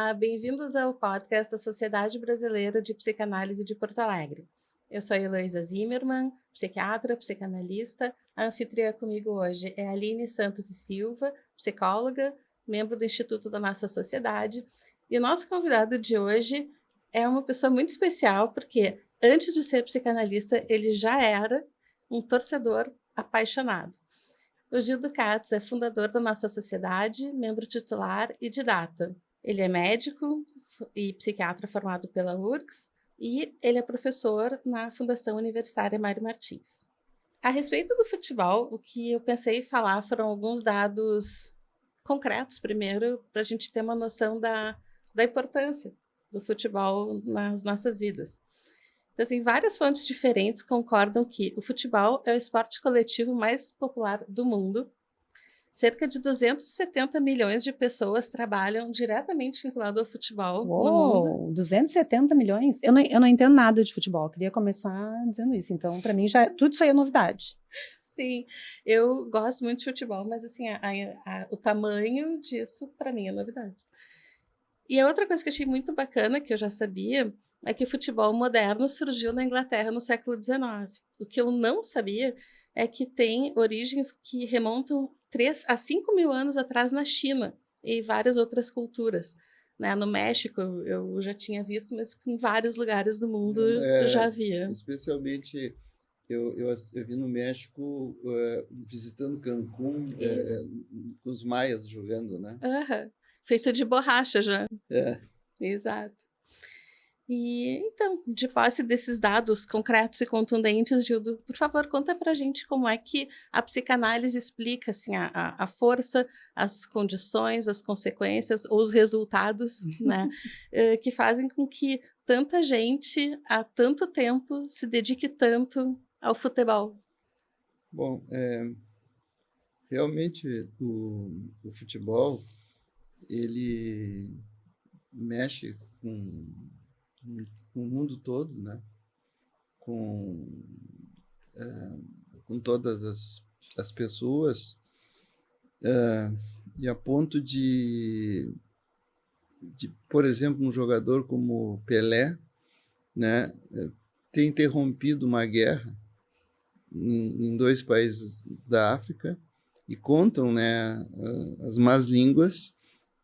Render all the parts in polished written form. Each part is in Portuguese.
Olá, bem-vindos ao podcast da Sociedade Brasileira de Psicanálise de Porto Alegre. Eu sou a Heloísa Zimmermann, psiquiatra, psicanalista. A anfitriã comigo hoje é a Aline Santos e Silva, psicóloga, membro do Instituto da Nossa Sociedade. E o nosso convidado de hoje é uma pessoa muito especial, porque antes de ser psicanalista, ele já era um torcedor apaixonado. O Gildo Katz é fundador da Nossa Sociedade, membro titular e didata. Ele é médico e psiquiatra formado pela URGS e ele é professor na Fundação Universitária Mário Martins. A respeito do futebol, o que eu pensei em falar foram alguns dados concretos, primeiro, para a gente ter uma noção da importância do futebol nas nossas vidas. Então, assim, várias fontes diferentes concordam que o futebol é o esporte coletivo mais popular do mundo. Cerca de 270 milhões de pessoas trabalham diretamente vinculado ao futebol no mundo. 270 milhões? Eu não entendo nada de futebol, eu queria começar dizendo isso. Então, para mim, tudo isso aí é novidade. Sim, eu gosto muito de futebol, mas assim, o tamanho disso, para mim, é novidade. E a outra coisa que eu achei muito bacana, que eu já sabia, é que o futebol moderno surgiu na Inglaterra no século XIX. O que eu não sabia é que tem origens que remontam 3 a 5 mil anos atrás na China e várias outras culturas. Né? No México eu já tinha visto, mas em vários lugares do mundo eu já havia. Especialmente, eu vi no México, visitando Cancún, com os maias jogando, né? Feito de borracha já. É. Exato. E, então, de posse desses dados concretos e contundentes, Gildo, por favor, conta pra gente como é que a psicanálise explica assim, a força, as condições, as consequências ou os resultados né, que fazem com que tanta gente, há tanto tempo, se dedique tanto ao futebol. Bom, realmente o futebol, ele mexe com o mundo todo, né? Com todas as pessoas, e a ponto de, por exemplo, um jogador como Pelé, né, ter interrompido uma guerra em 2 países da África, e contam, né, as más línguas,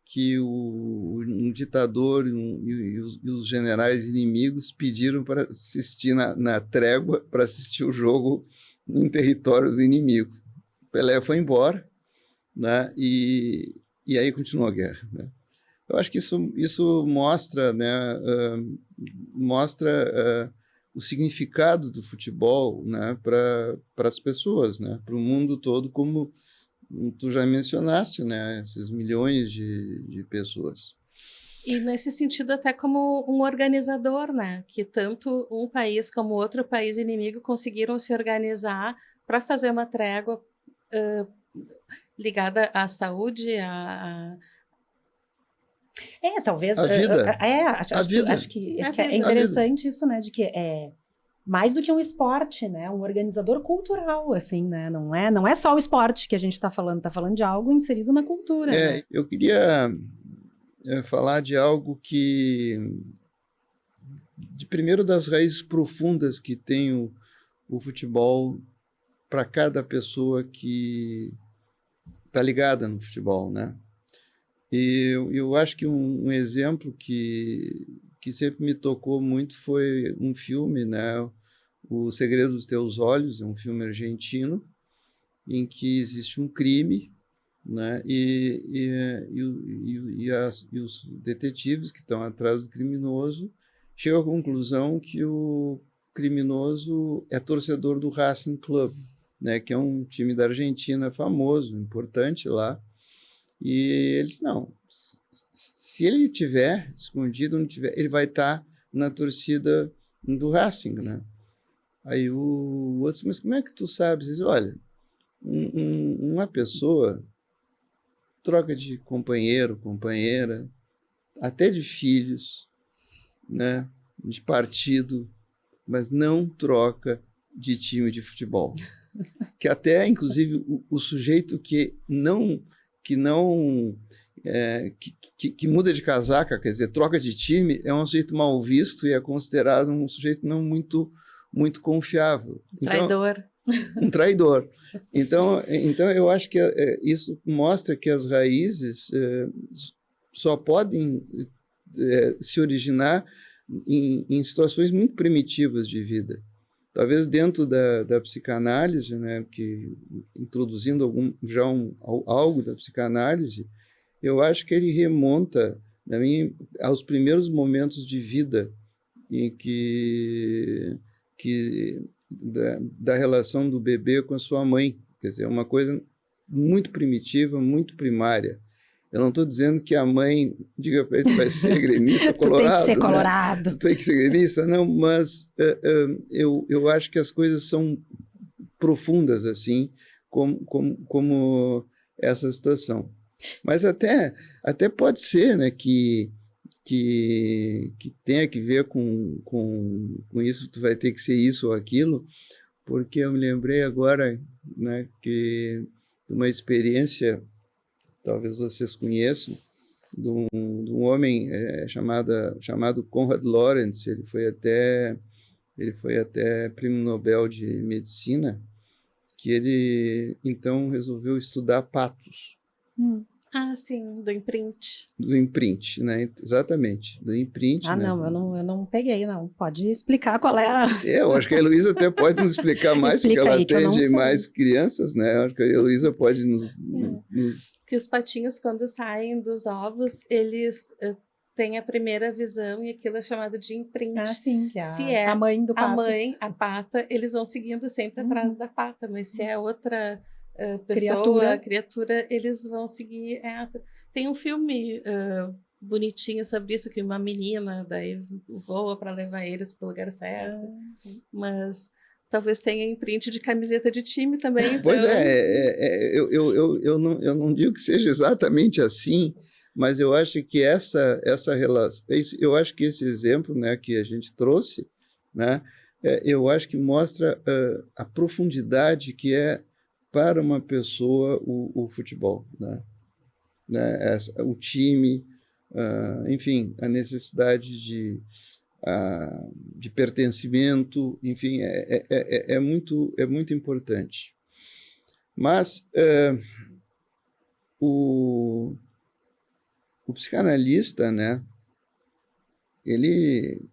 que um ditador e os generais inimigos pediram para assistir na trégua, para assistir o jogo em território do inimigo. Pelé foi embora, né, e aí continuou a guerra. Né? Eu acho que isso mostra, né, o significado do futebol, né, para as pessoas, né, para o mundo todo, como tu já mencionaste, né, esses milhões de pessoas. E nesse sentido até como um organizador, né, que tanto um país como outro país inimigo conseguiram se organizar para fazer uma trégua ligada à saúde, talvez... A vida. Acho que é interessante isso, né, de que é mais do que um esporte, né? Um organizador cultural, assim, né? Não é só o esporte que a gente está falando de algo inserido na cultura. Né? Eu queria falar de algo primeiro, das raízes profundas que tem o futebol para cada pessoa que está ligada no futebol, né? E eu acho que um exemplo que sempre me tocou muito foi um filme, né? O Segredo dos Teus Olhos, é um filme argentino, em que existe um crime, né? E os detetives que estão atrás do criminoso chegam à conclusão que o criminoso é torcedor do Racing Club, né? Que é um time da Argentina famoso, importante lá. E eles, não, se ele tiver escondido, não tiver, ele vai estar na torcida do Racing, né? Aí o outro, mas como é que tu sabe? Diz, olha, uma pessoa troca de companheiro, companheira, até de filhos, né? De partido, mas não troca de time de futebol. Que até, inclusive, o sujeito que não que muda de casaca, quer dizer, troca de time, é um sujeito mal visto e é considerado um sujeito não muito confiável. Traidor. Um traidor. Então eu acho que isso mostra que as raízes só podem se originar em situações muito primitivas de vida. Talvez dentro da psicanálise, né, que introduzindo algo da psicanálise, eu acho que ele remonta aos primeiros momentos de vida em que da relação do bebê com a sua mãe. Quer dizer, é uma coisa muito primitiva, muito primária. Eu não estou dizendo que a mãe diga para ele que vai ser gremista colorado. Tu tem que ser colorado. Né? Tu tem que ser gremista, não, mas eu acho que as coisas são profundas, assim, como essa situação. Mas até pode ser, né, que tenha que ver com isso, tu vai ter que ser isso ou aquilo, porque eu me lembrei agora, né, que de uma experiência, talvez vocês conheçam, de um homem chamado Konrad Lorenz. Ele foi até prêmio Nobel de Medicina, que ele então resolveu estudar patos. Ah, sim, do imprint. Do imprint, né? Exatamente, do imprint. Ah, né? não, eu não peguei, não. Pode explicar qual é a... Eu acho que a Heloísa até pode nos explicar mais, porque ela atende mais crianças, né? Acho que a Heloísa pode nos... Que os patinhos, quando saem dos ovos, eles têm a primeira visão e aquilo é chamado de imprint. Ah, sim, que se é a mãe do pato. A mãe, a pata, eles vão seguindo sempre atrás da pata, mas se é outra... pessoa, criatura, eles vão seguir essa. Tem um filme bonitinho sobre isso, que uma menina daí voa para levar eles para o lugar certo, mas talvez tenha imprint de camiseta de time também. Então... Pois eu não digo que seja exatamente assim, mas eu acho que essa relação, eu acho que esse exemplo, né, que a gente trouxe, né, eu acho que mostra a profundidade que é para uma pessoa o futebol, né? O time, enfim, a necessidade de pertencimento, enfim, é muito importante. Mas o psicanalista, né, ele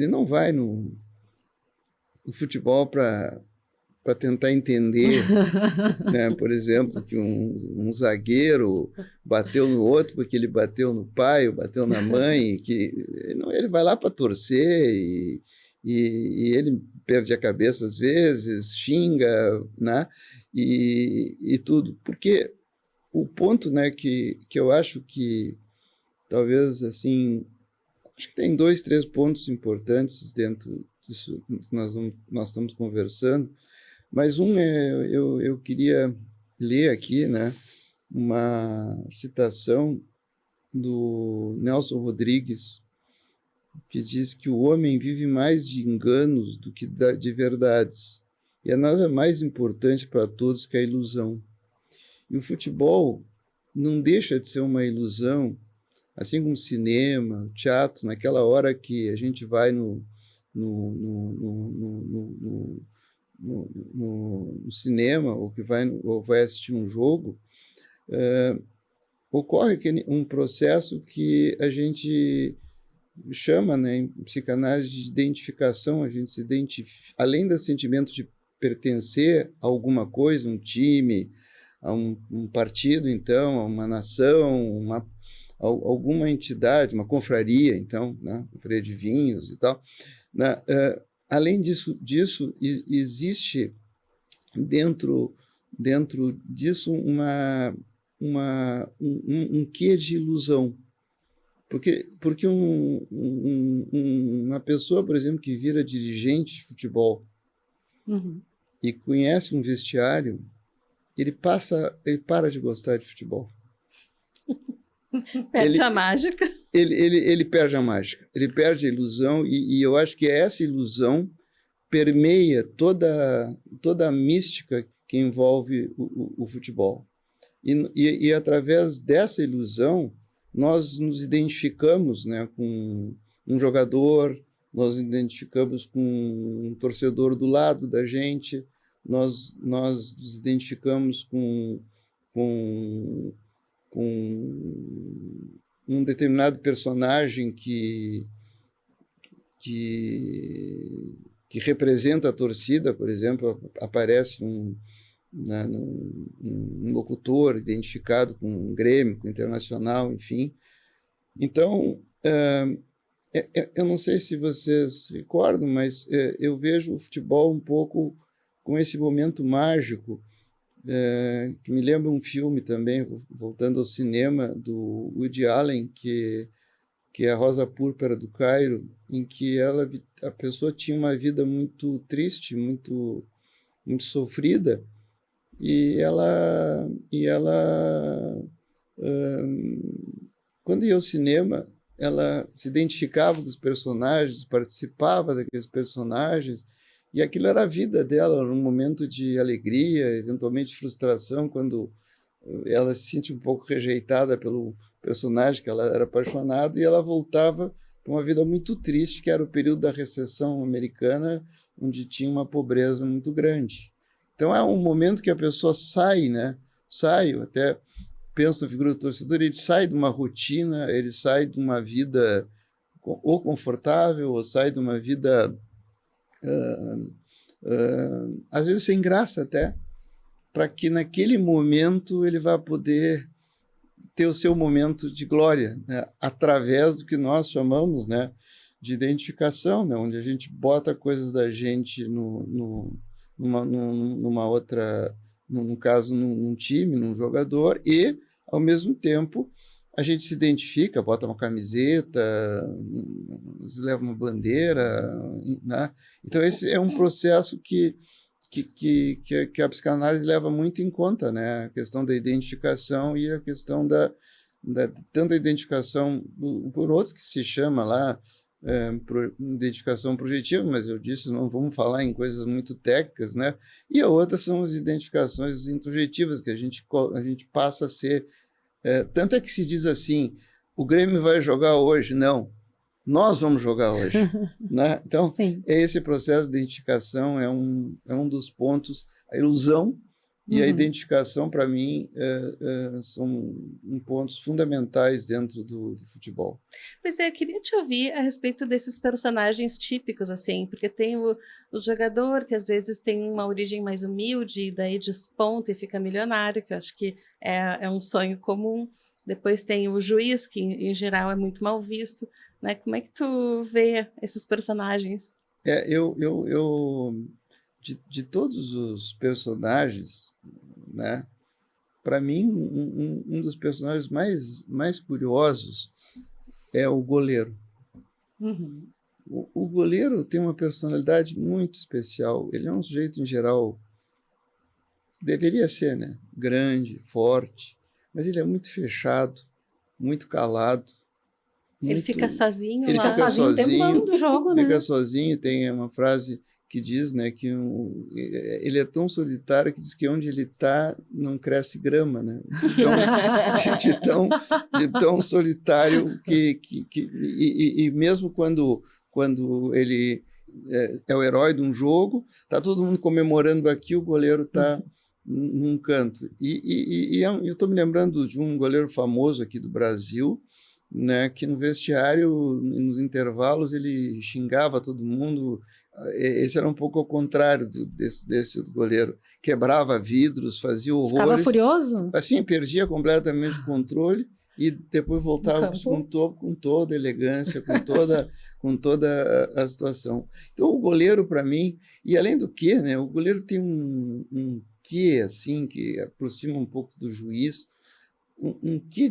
não vai no futebol para tentar entender, né? Por exemplo, que um zagueiro bateu no outro porque ele bateu no pai ou bateu na mãe, que ele vai lá para torcer e ele perde a cabeça às vezes, xinga, né? E tudo. Porque o ponto, né, que eu acho que talvez assim, acho que tem 2, 3 pontos importantes dentro disso que nós estamos conversando. Mas eu queria ler aqui, né, uma citação do Nelson Rodrigues, que diz que o homem vive mais de enganos do que de verdades, e é nada mais importante para todos que a ilusão. E o futebol não deixa de ser uma ilusão, assim como o cinema, o teatro, naquela hora que a gente vai no cinema ou vai assistir um jogo, ocorre um processo que a gente chama, né, em psicanálise de identificação. A gente se identifica, além do sentimento de pertencer a alguma coisa, um time, a um partido, então, a uma nação, a alguma entidade, uma confraria, então, né, confraria de vinhos e tal, né, além disso, existe dentro disso um quê de ilusão. Porque uma pessoa, por exemplo, que vira dirigente de futebol e conhece um vestiário, ele para de gostar de futebol. Perde a mágica. Ele perde a mágica, ele perde a ilusão, e eu acho que essa ilusão permeia toda a mística que envolve o futebol. E através dessa ilusão, nós nos identificamos, né, com um jogador, nós nos identificamos com um torcedor do lado da gente, nós nos identificamos com um determinado personagem que representa a torcida, por exemplo, aparece um locutor identificado com um Grêmio, com o Internacional, enfim. Então, eu não sei se vocês recordam, mas eu vejo o futebol um pouco com esse momento mágico, que me lembra um filme também, voltando ao cinema, do Woody Allen, que é a Rosa Púrpura do Cairo, em que a pessoa tinha uma vida muito triste, muito sofrida, e ela quando ia ao cinema, ela se identificava com os personagens, participava daqueles personagens, e aquilo era a vida dela, era um momento de alegria, eventualmente frustração, quando ela se sentia um pouco rejeitada pelo personagem que ela era apaixonada, e ela voltava para uma vida muito triste, que era o período da recessão americana, onde tinha uma pobreza muito grande. Então é um momento que a pessoa sai, né? Eu até penso na figura do torcedor, ele sai de uma rotina, ele sai de uma vida ou confortável, ou sai de uma vida às vezes sem graça até, para que naquele momento ele vá poder ter o seu momento de glória, né? Através do que nós chamamos, né, de identificação, né? Onde a gente bota coisas da gente numa outra, no caso, num time, num jogador, e, ao mesmo tempo, a gente se identifica, bota uma camiseta, leva uma bandeira, né? Então, esse é um processo que a psicanálise leva muito em conta, né? A questão da identificação e a questão tanto a identificação por outros que se chama lá, identificação projetiva, mas eu disse, não vamos falar em coisas muito técnicas, né? E a outra são as identificações introjetivas, que a gente passa a ser... tanto é que se diz assim, o Grêmio vai jogar hoje. Não, nós vamos jogar hoje. Né? Então, Sim. esse processo de identificação é um dos pontos, a ilusão e a identificação, para mim, são pontos fundamentais dentro do futebol. Pois é, eu queria te ouvir a respeito desses personagens típicos, assim, porque tem o jogador que às vezes tem uma origem mais humilde, e daí desponta e fica milionário, que eu acho que é um sonho comum. Depois tem o juiz, que em geral é muito mal visto, né? Como é que tu vê esses personagens? De todos os personagens, né, para mim, um dos personagens mais curiosos é o goleiro. O goleiro tem uma personalidade muito especial. Ele é um sujeito, em geral, deveria ser, né, grande, forte, mas ele é muito fechado, muito calado. Ele fica sozinho lá. Ele fica sozinho do jogo, né? Fica sozinho. Tem uma frase que diz, né, que ele é tão solitário que diz que onde ele está não cresce grama, né? De tão solitário e mesmo quando ele é o herói de um jogo, está todo mundo comemorando aqui, o goleiro está num canto. Eu estou me lembrando de um goleiro famoso aqui do Brasil, né, que no vestiário, nos intervalos, ele xingava todo mundo. Esse era um pouco ao contrário desse outro goleiro. Quebrava vidros, fazia horrores. Ficava furioso? Assim, perdia completamente o controle e depois voltava com toda a elegância, com toda a situação. Então, o goleiro, para mim, e além do que, né, o goleiro tem um quê, assim, que aproxima um pouco do juiz, um quê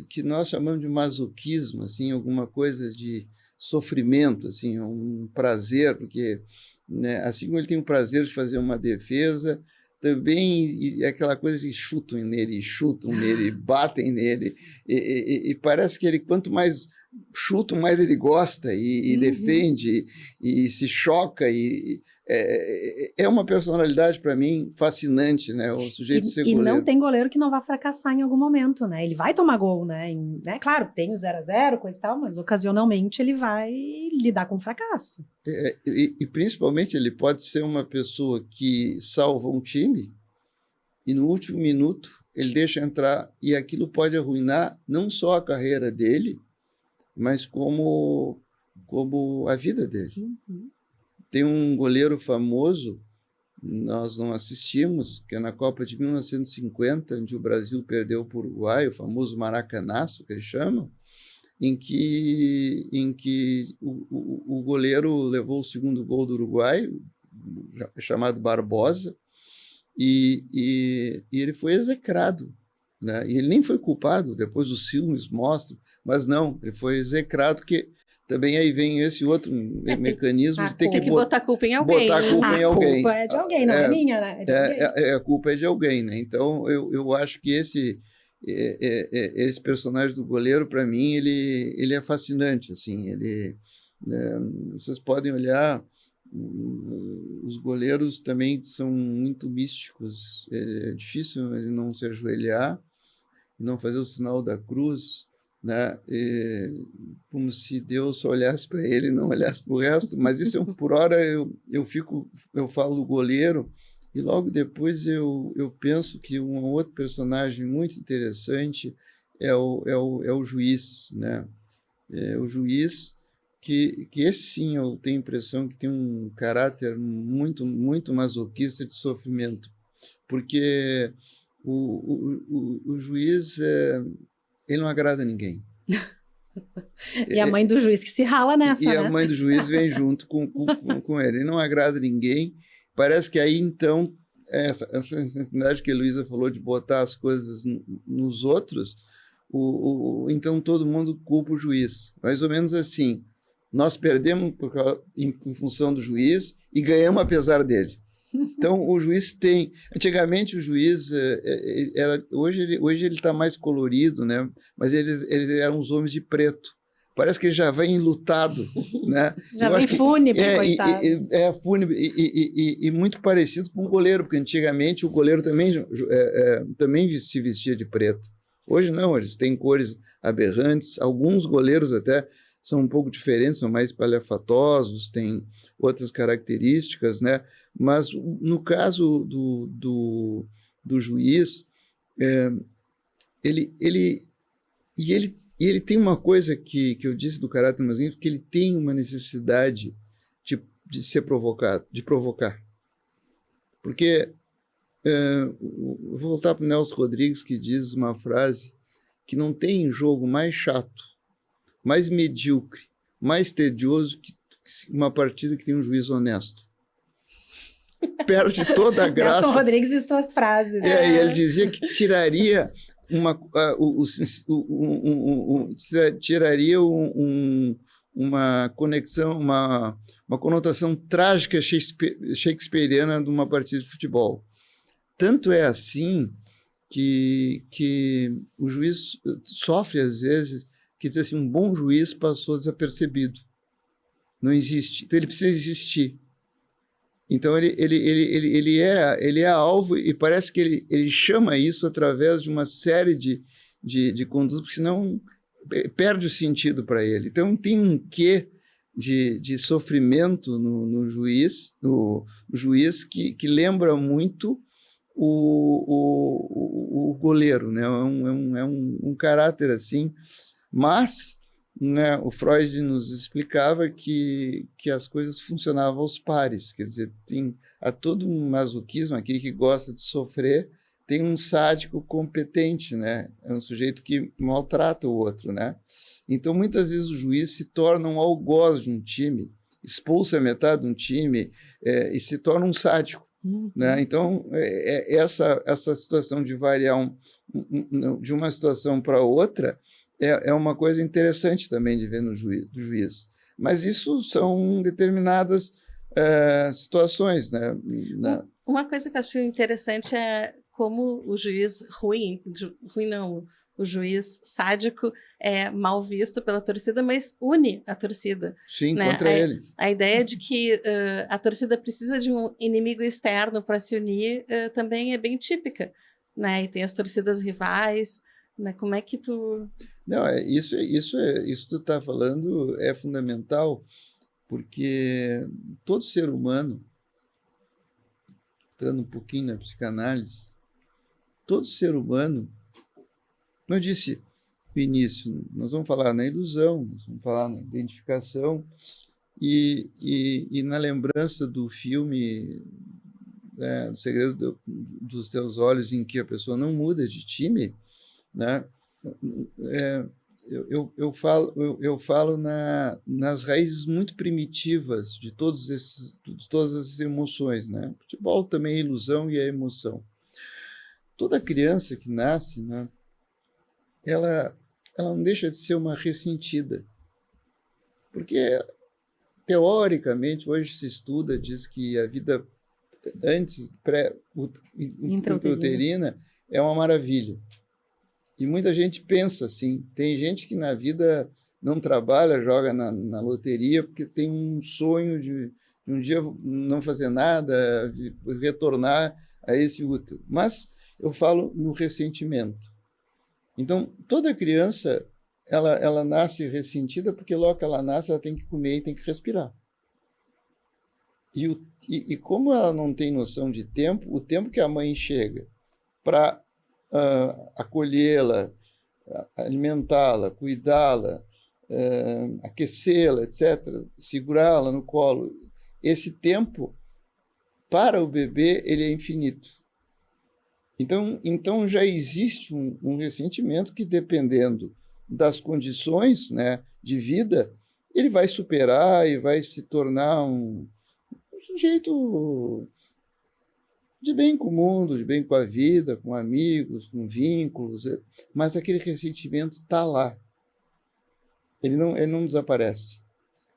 que nós chamamos de masoquismo, assim, alguma coisa de sofrimento, assim, um prazer, porque, né, assim como ele tem o prazer de fazer uma defesa, também é aquela coisa que chutam nele, batem nele, e parece que ele, quanto mais chuta, mais ele gosta e defende e se choca é uma personalidade para mim fascinante, né? O sujeito ser goleiro. E não tem goleiro que não vá fracassar em algum momento, né? Ele vai tomar gol, né? Claro, tem o 0-0, coisa e tal, mas ocasionalmente ele vai lidar com fracasso. E principalmente ele pode ser uma pessoa que salva um time e no último minuto ele deixa entrar e aquilo pode arruinar não só a carreira dele, mas como a vida dele. Uhum. Tem um goleiro famoso, nós não assistimos, que é na Copa de 1950, onde o Brasil perdeu para o Uruguai, o famoso Maracanaço, que eles chamam, em que o goleiro levou o segundo gol do Uruguai, chamado Barbosa, e ele foi execrado, né? E ele nem foi culpado, depois os filmes mostram, mas não, ele foi execrado porque também aí vem esse outro mecanismo de ter que botar a culpa em alguém. Botar a culpa em alguém. A culpa é de alguém, não é minha, né? É de alguém. A culpa é de alguém, né? Então, eu acho que esse personagem do goleiro, para mim, ele é fascinante, assim. Vocês podem olhar, os goleiros também são muito místicos. É difícil ele não se ajoelhar e não fazer o sinal da cruz, né? Como se Deus só olhasse para ele e não olhasse para o resto, mas isso por hora eu falo do goleiro e logo depois eu penso que um outro personagem muito interessante é o juiz, né? O juiz que esse sim eu tenho a impressão que tem um caráter muito, muito masoquista de sofrimento, porque o juiz ele não agrada a ninguém. E a mãe do juiz que se rala nessa, né? A mãe do juiz vem junto com ele. Ele não agrada a ninguém. Parece que aí, então, essa necessidade que a Heloísa falou de botar as coisas nos outros, então todo mundo culpa o juiz. Mais ou menos assim, nós perdemos em função do juiz e ganhamos apesar dele. Então, o juiz tem... Antigamente, o juiz... hoje ele está mais colorido, né? Mas eles eram os homens de preto. Parece que ele já vem enlutado, né? Já vem fúnebre, coitado. Fúnebre e muito parecido com o goleiro, porque antigamente o goleiro também se vestia de preto. Hoje não, eles têm cores aberrantes. Alguns goleiros até são um pouco diferentes, são mais palhafatosos, têm outras características, né? Mas no caso do juiz, ele tem uma coisa que eu disse do caráter masculino, que ele tem uma necessidade de ser provocado, de provocar. Porque eu vou voltar para o Nelson Rodrigues, que diz uma frase que não tem jogo mais chato, mais medíocre, mais tedioso que uma partida que tem um juiz honesto. Perde toda a graça. Nelson Rodrigues e suas frases. E ele dizia que tiraria uma conexão, uma conotação trágica shakespeariana de uma partida de futebol. Tanto é assim que o juiz sofre, às vezes, que diz assim, um bom juiz passou desapercebido. Não existe. Então, ele precisa existir. Então, ele é alvo e parece que ele chama isso através de uma série de condutas, porque senão perde o sentido para ele. Então, tem um quê de sofrimento no juiz, que lembra muito o goleiro, né? É um caráter assim, mas... Né, o Freud nos explicava que as coisas funcionavam aos pares, quer dizer, há todo um masoquismo, aquele que gosta de sofrer, tem um sádico competente, né? É um sujeito que maltrata o outro, né? Então, muitas vezes o juiz se torna um algoz de um time, expulsa metade de um time e se torna um sádico. Né? Então, essa situação de variar de uma situação para outra é uma coisa interessante também de ver no juiz. Mas isso são determinadas situações, né? Uma coisa que eu acho interessante é como o juiz o o juiz sádico é mal visto pela torcida, mas une a torcida. Sim, né? contra ele. A ideia de que a torcida precisa de um inimigo externo para se unir também é bem típica, né? E tem as torcidas rivais, né? Como é que tu... Não, isso que tu está falando é fundamental, porque todo ser humano, entrando um pouquinho na psicanálise, todo ser humano, como eu disse no início, nós vamos falar na ilusão, nós vamos falar na identificação e na lembrança do filme, né, O Segredo dos Teus Olhos, em que a pessoa não muda de time, né? Eu falo nas raízes muito primitivas de todas essas emoções, né? O futebol também é ilusão e é emoção. Toda criança que nasce, né, ela não deixa de ser uma ressentida, porque teoricamente hoje se estuda, diz que a vida antes intrauterina é uma maravilha. E muita gente pensa assim. Tem gente que na vida não trabalha, joga na loteria, porque tem um sonho de um dia não fazer nada, de retornar a esse útero. Mas eu falo no ressentimento. Então, toda criança, ela nasce ressentida, porque logo que ela nasce, ela tem que comer e tem que respirar. E como ela não tem noção de tempo, o tempo que a mãe chega para acolhê-la, alimentá-la, cuidá-la, aquecê-la, etc., segurá-la no colo, esse tempo, para o bebê, ele é infinito. Então já existe um ressentimento que, dependendo das condições, né, de vida, ele vai superar e vai se tornar um sujeito de bem com o mundo, de bem com a vida, com amigos, com vínculos, mas aquele ressentimento está lá. Ele não desaparece.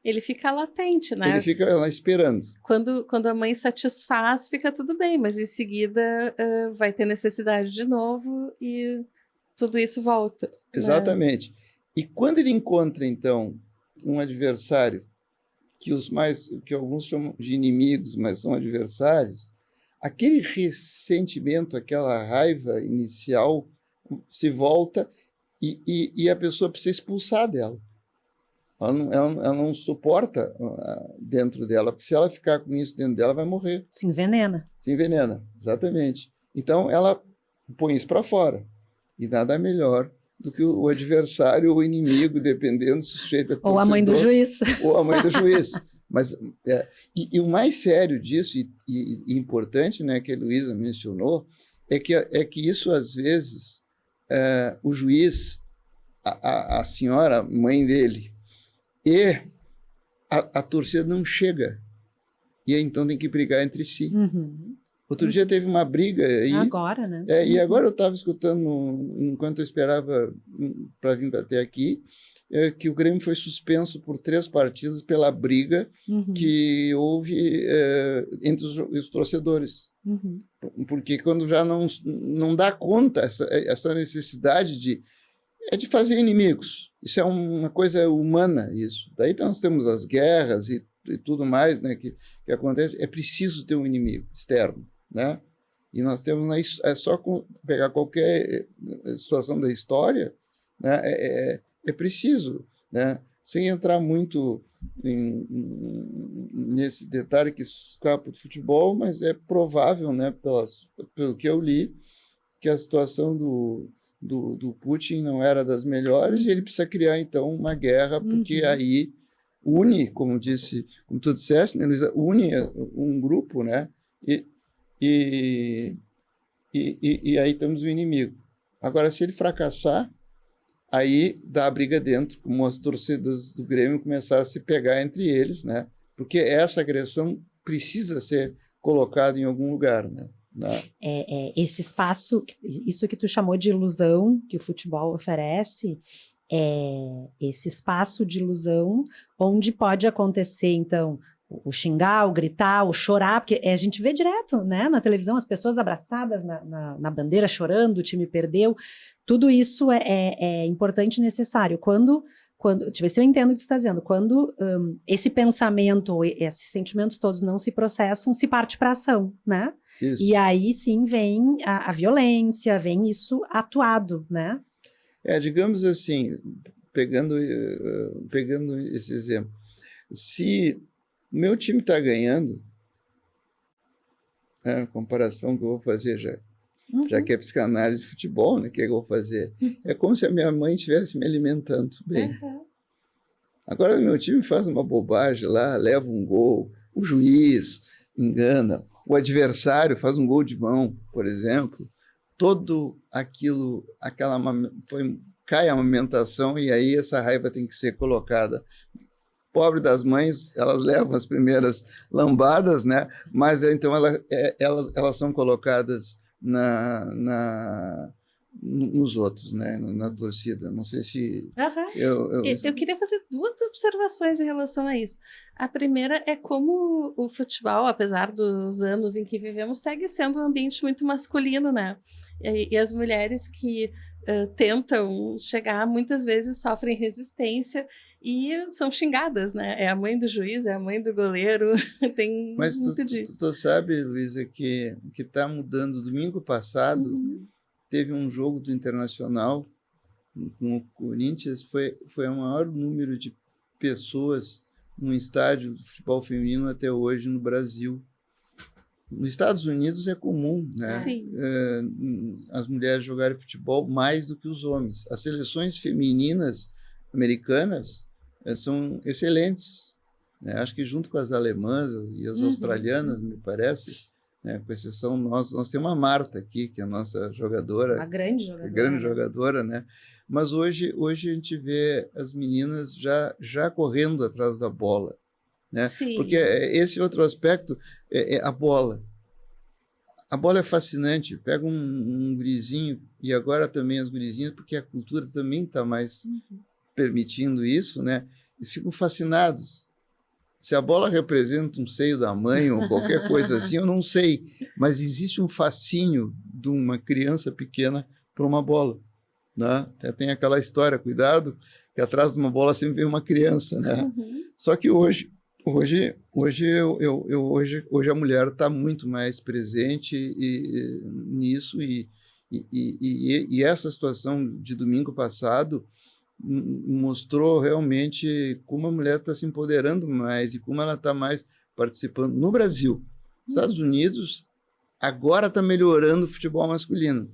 Ele fica latente, né? Ele fica lá esperando. Quando a mãe satisfaz, fica tudo bem, mas em seguida vai ter necessidade de novo e tudo isso volta. Exatamente. Né? E quando ele encontra, então, um adversário, que alguns chamam de inimigos, mas são adversários, aquele ressentimento, aquela raiva inicial se volta e a pessoa precisa expulsar dela. Ela não suporta dentro dela, porque se ela ficar com isso dentro dela, vai morrer. Se envenena. Se envenena, exatamente. Então, ela põe isso para fora. E nada melhor do que o adversário ou o inimigo, dependendo do sujeito. Ou a mãe do juiz. Ou a mãe do juiz. Mas, e o mais sério disso, e importante, né, que a Heloísa mencionou, é que isso, às vezes, o juiz, a senhora, mãe dele, e a torcida não chega. E aí, então, tem que brigar entre si. Uhum. Outro dia teve uma briga. Agora, né? E agora eu estava escutando, enquanto eu esperava para vir até aqui, que o Grêmio foi suspenso por 3 partidas pela briga que houve entre os torcedores. Uhum. Porque quando já não dá conta essa necessidade de fazer inimigos. Isso é uma coisa humana, isso. Daí nós temos as guerras e tudo mais, né, que acontece. É preciso ter um inimigo externo, né? E nós temos, é só pegar qualquer situação da história, né, é preciso, né, sem entrar muito nesse detalhe que escapa do futebol, mas é provável, né, pelo que eu li, que a situação do Putin não era das melhores e ele precisa criar, então, uma guerra, porque aí une, como tu disseste, né, Luísa, une um grupo, né, e aí temos o inimigo. Agora, se ele fracassar, aí dá a briga dentro, como as torcidas do Grêmio começaram a se pegar entre eles, né? Porque essa agressão precisa ser colocada em algum lugar, né? Esse espaço, isso que tu chamou de ilusão, que o futebol oferece, esse espaço de ilusão, onde pode acontecer, então, o xingar, o gritar, o chorar, porque a gente vê direto, né, na televisão, as pessoas abraçadas na bandeira, chorando, o time perdeu. Tudo isso é importante e necessário. Deixa eu ver se eu entendo o que tu está dizendo. Quando esse pensamento, esses sentimentos todos não se processam, se parte para ação, né? Isso. E aí sim vem a violência, vem isso atuado, né? Digamos assim, pegando esse exemplo, se o meu time está ganhando, a comparação que eu vou fazer já que é psicanálise de futebol, né, que eu vou fazer, é como se a minha mãe estivesse me alimentando bem. Agora o meu time faz uma bobagem lá, leva um gol, o juiz engana, o adversário faz um gol de mão, por exemplo, todo aquilo, cai a amamentação e aí essa raiva tem que ser colocada. Pobre das mães, elas levam as primeiras lambadas, né? Mas então elas são colocadas nos outros, né? Na torcida. Não sei se... Eu queria fazer 2 observações em relação a isso. A primeira é como o futebol, apesar dos anos em que vivemos, segue sendo um ambiente muito masculino, né? E as mulheres que tentam chegar, muitas vezes sofrem resistência e são xingadas, né? É a mãe do juiz, é a mãe do goleiro, tem muito disso. Tu sabe, Luísa, que está mudando. Domingo passado, teve um jogo do Internacional com o Corinthians, foi o maior número de pessoas num estádio de futebol feminino até hoje no Brasil. Nos Estados Unidos é comum, né? Sim. As mulheres jogarem futebol mais do que os homens. As seleções femininas americanas são excelentes, né? Acho que junto com as alemãs e as australianas, me parece, né? Com exceção nós temos uma Marta aqui, que é a nossa jogadora. A grande jogadora. Grande jogadora, né? Mas hoje a gente vê as meninas já correndo atrás da bola. Né? Sim. Porque esse outro aspecto é a bola. A bola é fascinante. Pega um gurizinho, e agora também as gurizinhas, porque a cultura também está mais permitindo isso, né? Eles ficam fascinados. Se a bola representa um seio da mãe ou qualquer coisa assim, eu não sei. Mas existe um fascínio de uma criança pequena por uma bola. Né? Tem aquela história, cuidado, que atrás de uma bola sempre vem uma criança. Né? Só que hoje a mulher está muito mais presente nisso e essa situação de domingo passado mostrou realmente como a mulher está se empoderando mais e como ela está mais participando no Brasil. Estados Unidos agora está melhorando o futebol masculino.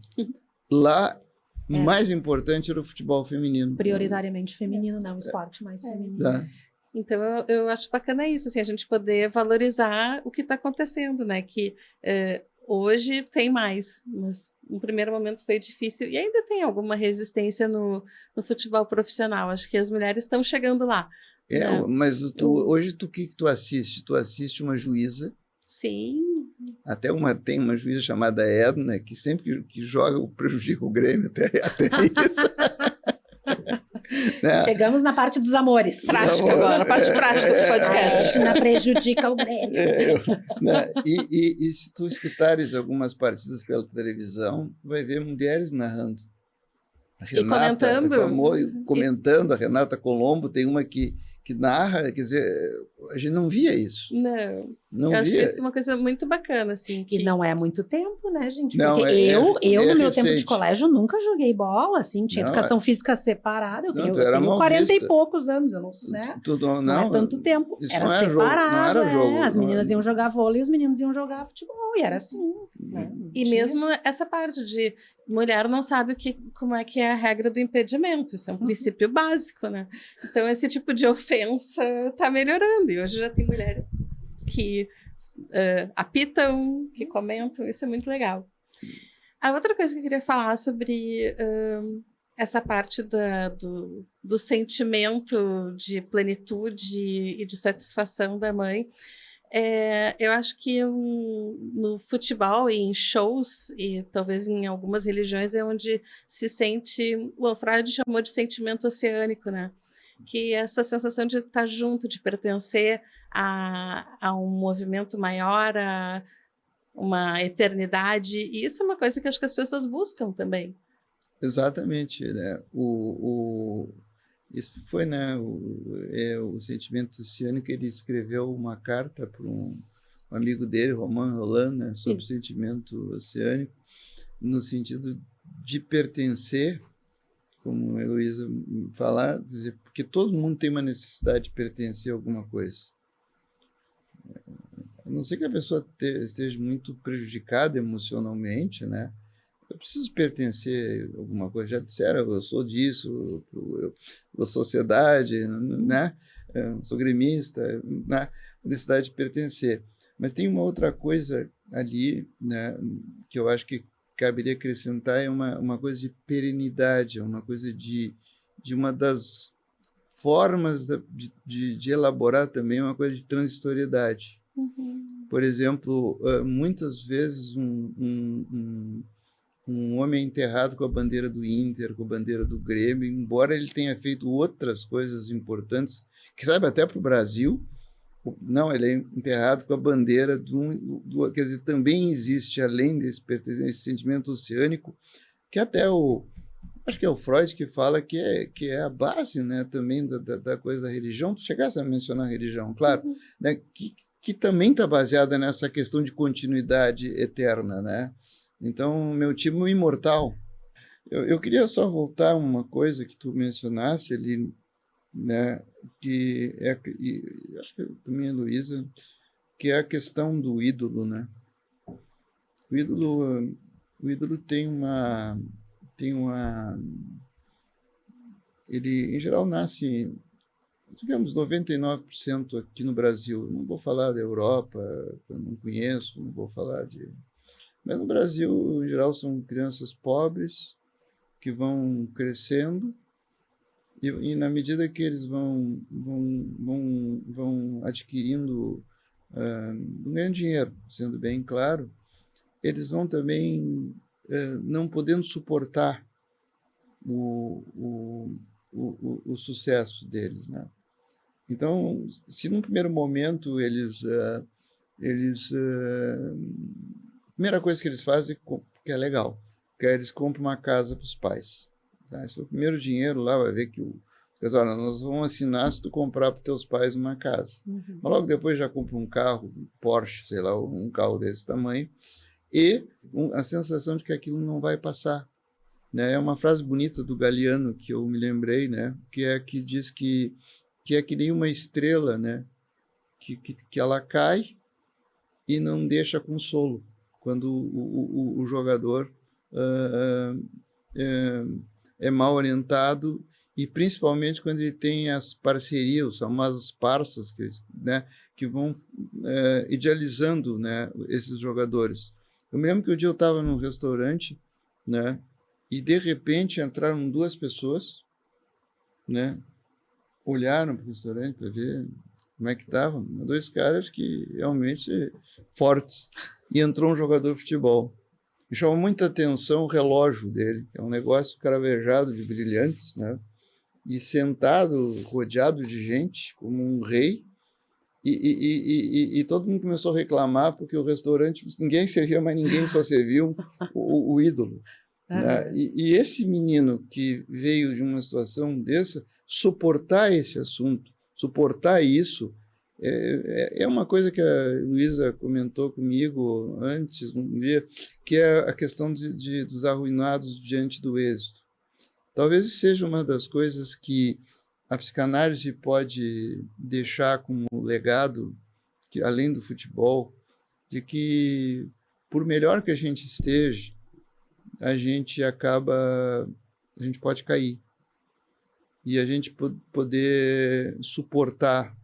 Lá, mais importante era o futebol feminino. Prioritariamente feminino, né? Um esporte mais feminino. Então, eu acho bacana isso, assim, a gente poder valorizar o que está acontecendo, né? Que hoje tem mais, mas no primeiro momento foi difícil e ainda tem alguma resistência no futebol profissional. Acho que as mulheres estão chegando lá. Né? Mas hoje o que tu assiste? Tu assiste uma juíza. Sim. Tem uma juíza chamada Edna, que sempre que joga prejudica o Grêmio, até isso. Né? Chegamos na parte dos amores. Prática agora, a parte prática do podcast. Não prejudica o Grêmio. Né? E se tu escutares algumas partidas pela televisão, vai ver mulheres narrando. Comentando. A Renata Colombo tem uma que narra, quer dizer, a gente não via isso. Não eu achei isso uma coisa muito bacana, assim. E não é muito tempo, né, gente? Não, porque eu no meu tempo de colégio, nunca joguei bola, assim, tinha educação física separada, eu tenho 40 e poucos anos, eu não, né? Não é tanto tempo, era separado, não era jogo, as meninas iam jogar vôlei e os meninos iam jogar futebol, e era assim, né? E mesmo essa parte de mulher não sabe como é que é a regra do impedimento, isso é um princípio básico, né? Então esse tipo de ofensa está melhorando, e hoje já tem mulheres que apitam, que comentam, isso é muito legal. A outra coisa que eu queria falar sobre essa parte do sentimento de plenitude e de satisfação da mãe, eu acho que no futebol e em shows, e talvez em algumas religiões, é onde se sente, o Freud chamou de sentimento oceânico, né? Que essa sensação de estar junto, de pertencer a um movimento maior, a uma eternidade, e isso é uma coisa que acho que as pessoas buscam também. Exatamente, né? Isso foi, né, o sentimento oceânico. Ele escreveu uma carta para um amigo dele, Romain Rolland, né, sobre Isso. o sentimento oceânico, no sentido de pertencer, como a Heloísa falar, dizer, porque todo mundo tem uma necessidade de pertencer a alguma coisa. A não ser que a pessoa esteja muito prejudicada emocionalmente, né? Eu preciso pertencer a alguma coisa. Já disseram, eu sou disso, eu da sociedade, né? Eu sou gremista, né? Necessidade de pertencer. Mas tem uma outra coisa ali, né, que eu acho que caberia acrescentar, é uma coisa de perenidade, é uma coisa de uma das formas de elaborar também uma coisa de transitoriedade. Uhum. Por exemplo, muitas vezes um homem é enterrado com a bandeira do Inter, com a bandeira do Grêmio, embora ele tenha feito outras coisas importantes, que sabe até para o Brasil, não, ele é enterrado com a bandeira quer dizer, também existe, além desse sentimento oceânico, que até acho que é o Freud que fala que é a base, né, também da coisa da religião. Tu chegasse a mencionar a religião, claro, Uhum. né, que também está baseada nessa questão de continuidade eterna, né? Então, meu time é imortal. Eu queria só voltar a uma coisa que tu mencionaste ali, né, que acho que também a Luísa, que é a questão do ídolo, né? O ídolo tem uma ele, em geral, nasce, digamos, 99% aqui no Brasil. Não vou falar da Europa, eu não conheço, não vou falar de... Mas no Brasil, em geral, são crianças pobres que vão crescendo e na medida que eles vão adquirindo, ganhando dinheiro, sendo bem claro, eles vão também não podendo suportar o sucesso deles, né? Então, se num primeiro momento a primeira coisa que eles fazem, que é legal, que é eles compram uma casa para os pais. Tá? Esse é o primeiro dinheiro lá, vai ver que olha, nós vamos assinar se tu comprar para os teus pais uma casa. Uhum. Mas logo depois já compra um carro, um Porsche, sei lá, um carro desse tamanho, e a sensação de que aquilo não vai passar. Né? É uma frase bonita do Galeano que eu me lembrei, né? Que diz que é que nem uma estrela, né? Que ela cai e não deixa consolo quando o jogador é mal orientado, e principalmente quando ele tem as parcerias, os famosos parças, né, que vão idealizando, né, esses jogadores. Eu me lembro que um dia eu estava num restaurante, né, e de repente entraram duas pessoas, né, olharam para o restaurante para ver como é que estava, dois caras que realmente fortes, e entrou um jogador de futebol. Me chamou muita atenção o relógio dele, que é um negócio cravejado de brilhantes, né? E sentado, rodeado de gente, como um rei, e todo mundo começou a reclamar porque o restaurante, ninguém servia, mas ninguém só servia o ídolo. Né? E esse menino que veio de uma situação dessa, suportar esse assunto, suportar isso, é uma coisa que a Luísa comentou comigo antes, um dia, que é a questão dos arruinados diante do êxito. Talvez seja uma das coisas que a psicanálise pode deixar como legado, que, além do futebol, de que, por melhor que a gente esteja, a gente pode cair. E a gente poder suportar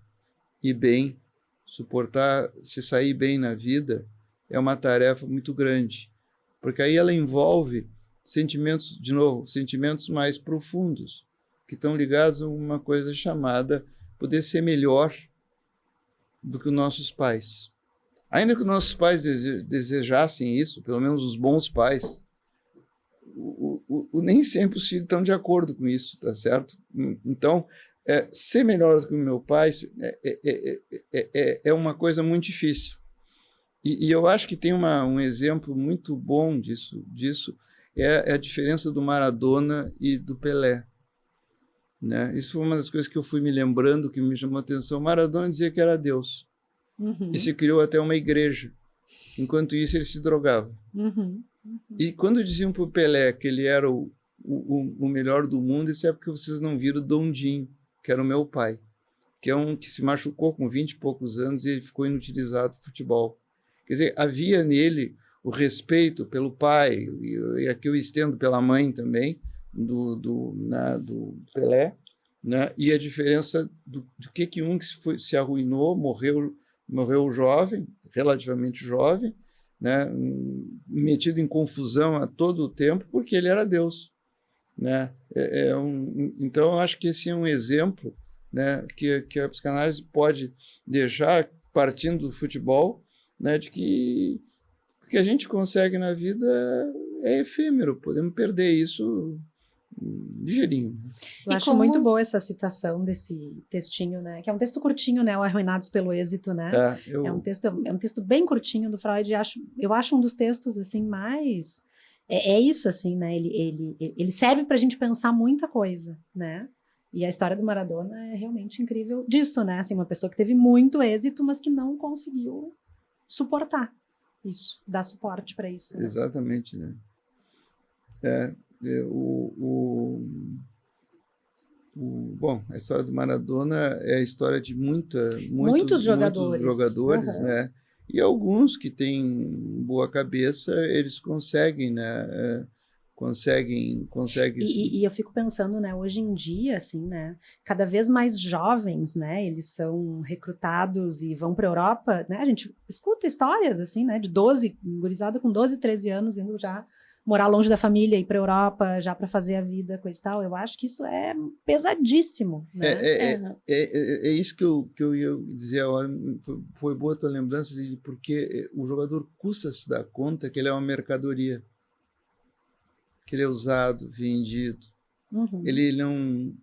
se sair bem na vida, é uma tarefa muito grande, porque aí ela envolve sentimentos mais profundos, que estão ligados a uma coisa chamada poder ser melhor do que os nossos pais. Ainda que os nossos pais desejassem isso, pelo menos os bons pais, nem sempre os filhos estão de acordo com isso, tá certo? Então, ser melhor do que o meu pai é uma coisa muito difícil. E eu acho que tem um exemplo muito bom disso é a diferença do Maradona e do Pelé. Né? Isso foi uma das coisas que eu fui me lembrando, que me chamou a atenção. Maradona dizia que era Deus. E se criou até uma igreja. Enquanto isso, ele se drogava. E quando diziam para o Pelé que ele era o melhor do mundo, isso é porque vocês não viram o Dondinho, que era o meu pai, que é um que se machucou com 20 e poucos anos e ele ficou inutilizado no futebol. Quer dizer, havia nele o respeito pelo pai, e aqui eu estendo pela mãe também, do Pelé, né? E a diferença do que um que se arruinou, morreu jovem, relativamente jovem, né? Metido em confusão a todo o tempo, porque ele era Deus. Né? Então, eu acho que esse é um exemplo, né, que a psicanálise pode deixar, partindo do futebol, né, de que o que a gente consegue na vida é efêmero, podemos perder isso ligeirinho. Eu acho muito boa essa citação desse textinho, né, que é um texto curtinho, né, o Arruinados pelo Êxito, né, é um texto bem curtinho do Freud, eu acho um dos textos, assim, mais... É isso, assim, né, ele serve para a gente pensar muita coisa, né, e a história do Maradona é realmente incrível disso, né, assim, uma pessoa que teve muito êxito, mas que não conseguiu suportar isso, dar suporte para isso. Né? Exatamente, né. Bom, a história do Maradona é a história de muitos jogadores, né? E alguns que têm boa cabeça, eles conseguem, né? Conseguem. E eu fico pensando, né? Hoje em dia, assim, né? Cada vez mais jovens, né? Eles são recrutados e vão para a Europa, né? A gente escuta histórias, assim, né? De gurizada com 12, 13 anos indo já morar longe da família, ir para a Europa já para fazer a vida, coisa e tal. Eu acho que isso é pesadíssimo. Né? É isso que eu ia dizer agora. Foi boa a tua lembrança, Lili, porque o jogador custa se dar conta que ele é uma mercadoria, que ele é usado, vendido. Ele não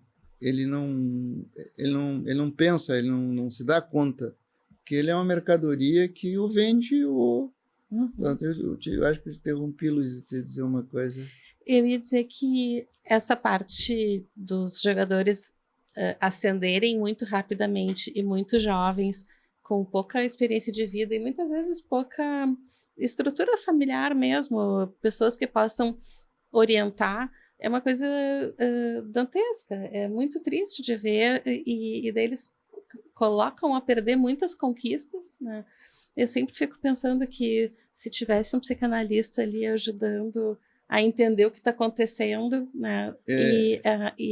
pensa, ele não se dá conta que ele é uma mercadoria que o vende ou... Portanto, eu acho que eu interrompi, Luiz, te dizer uma coisa. Eu ia dizer que essa parte dos jogadores ascenderem muito rapidamente e muito jovens, com pouca experiência de vida e muitas vezes pouca estrutura familiar mesmo, pessoas que possam orientar, é uma coisa dantesca, é muito triste de ver e daí eles colocam a perder muitas conquistas, né? Eu sempre fico pensando que se tivesse um psicanalista ali ajudando a entender o que está acontecendo, né? E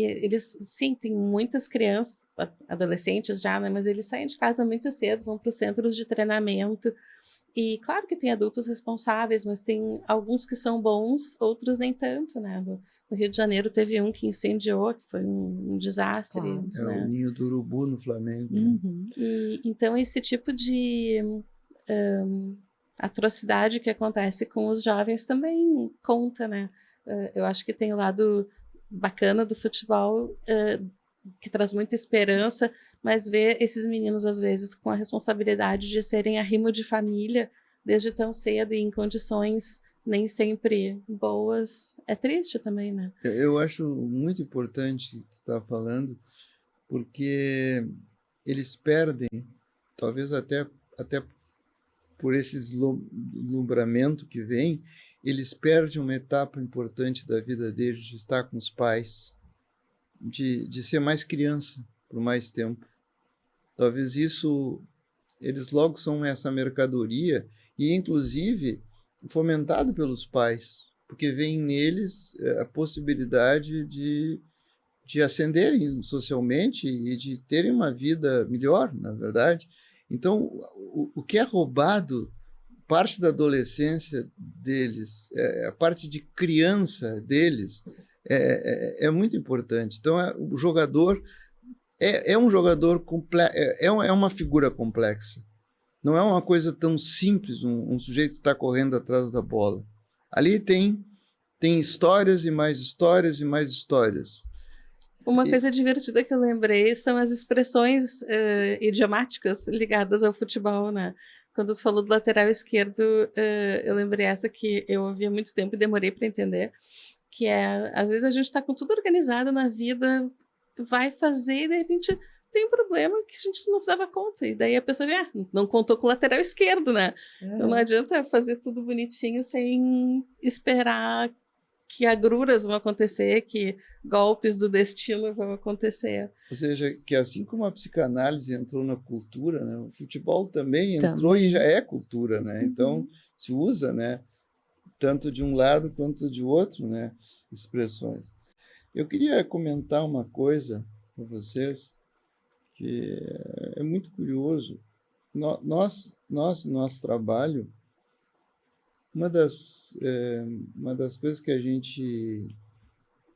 eles, sim, tem muitas crianças, adolescentes já, né? Mas eles saem de casa muito cedo, vão para os centros de treinamento. E claro que tem adultos responsáveis, mas tem alguns que são bons, outros nem tanto, né? No Rio de Janeiro teve um que incendiou, que foi um desastre. Claro. Né? O Ninho do Urubu no Flamengo. E então esse tipo de atrocidade que acontece com os jovens também conta, né? Eu acho que tem o lado bacana do futebol, que traz muita esperança, mas ver esses meninos, às vezes, com a responsabilidade de serem arrimo de família desde tão cedo e em condições nem sempre boas, é triste também, né? Eu acho muito importante o que tu está falando, porque eles perdem, talvez até por esse deslumbramento que vem, eles perdem uma etapa importante da vida deles, de estar com os pais, de ser mais criança por mais tempo. Talvez isso, eles logo são essa mercadoria, e inclusive fomentado pelos pais, porque vem neles a possibilidade de ascenderem socialmente e de terem uma vida melhor, na verdade. Então, o que é roubado, parte da adolescência deles, a parte de criança deles, é muito importante. Então, o jogador é um jogador complexo, é uma figura complexa. Não é uma coisa tão simples, um sujeito que está correndo atrás da bola. Ali tem histórias e mais histórias e mais histórias. Uma coisa divertida que eu lembrei são as expressões idiomáticas ligadas ao futebol, né? Quando tu falou do lateral esquerdo, eu lembrei essa que eu ouvi há muito tempo e demorei para entender, que é, às vezes a gente está com tudo organizado na vida, vai fazer e de repente tem um problema que a gente não se dava conta. E daí a pessoa vê, não contou com o lateral esquerdo, né? Então não adianta fazer tudo bonitinho sem esperar que agruras vão acontecer, que golpes do destino vão acontecer. Ou seja, que assim como a psicanálise entrou na cultura, né, o futebol também entrou e já é cultura, né? Então, se usa, né, tanto de um lado quanto de outro, né, expressões. Eu queria comentar uma coisa para vocês que é muito curioso. Nós no nosso trabalho, uma das coisas que a gente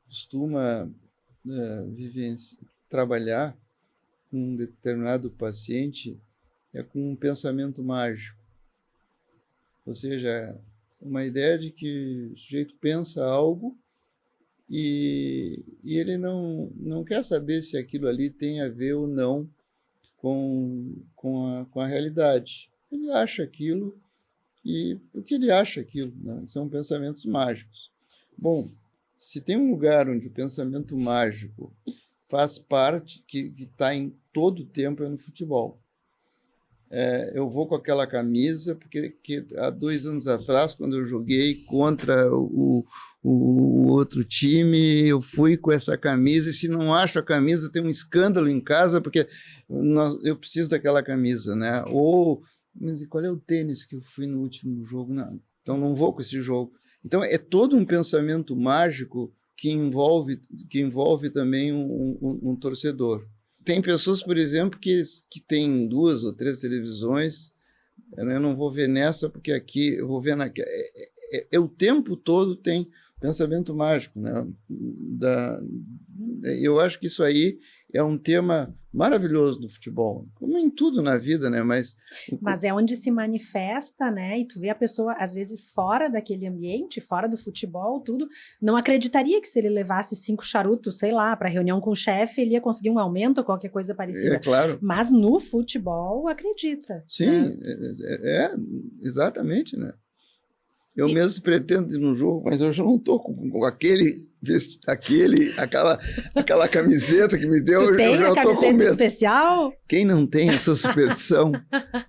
costuma trabalhar com um determinado paciente é com um pensamento mágico. Ou seja, uma ideia de que o sujeito pensa algo e ele não quer saber se aquilo ali tem a ver ou não com a realidade. Ele acha aquilo e o que ele acha aquilo, né? São pensamentos mágicos. Bom, se tem um lugar onde o pensamento mágico faz parte, que está em todo o tempo, é no futebol. Eu vou com aquela camisa, porque há 2 anos atrás, quando eu joguei contra o outro time, eu fui com essa camisa, e se não acho a camisa, tem um escândalo em casa, porque eu preciso daquela camisa, né? Ou, mas qual é o tênis que eu fui no último jogo? Não, então não vou com esse jogo. Então é todo um pensamento mágico que envolve também um torcedor. Tem pessoas, por exemplo, que têm 2 ou 3 televisões, né? Eu não vou ver nessa porque aqui, eu vou ver naquela. O tempo todo tem pensamento mágico, né? Eu acho que isso aí é um tema maravilhoso do futebol, como em tudo na vida, né? Mas é onde se manifesta, né? E tu vê a pessoa, às vezes, fora daquele ambiente, fora do futebol, tudo, não acreditaria que se ele levasse 5 charutos, sei lá, para reunião com o chefe, ele ia conseguir um aumento ou qualquer coisa parecida. É claro. Mas no futebol, acredita. Sim, né? Exatamente, né? Eu mesmo pretendo ir no jogo, mas eu já não estou com aquela camiseta que me deu. Tu tem eu já a camiseta com medo. especial? Quem não tem essa superstição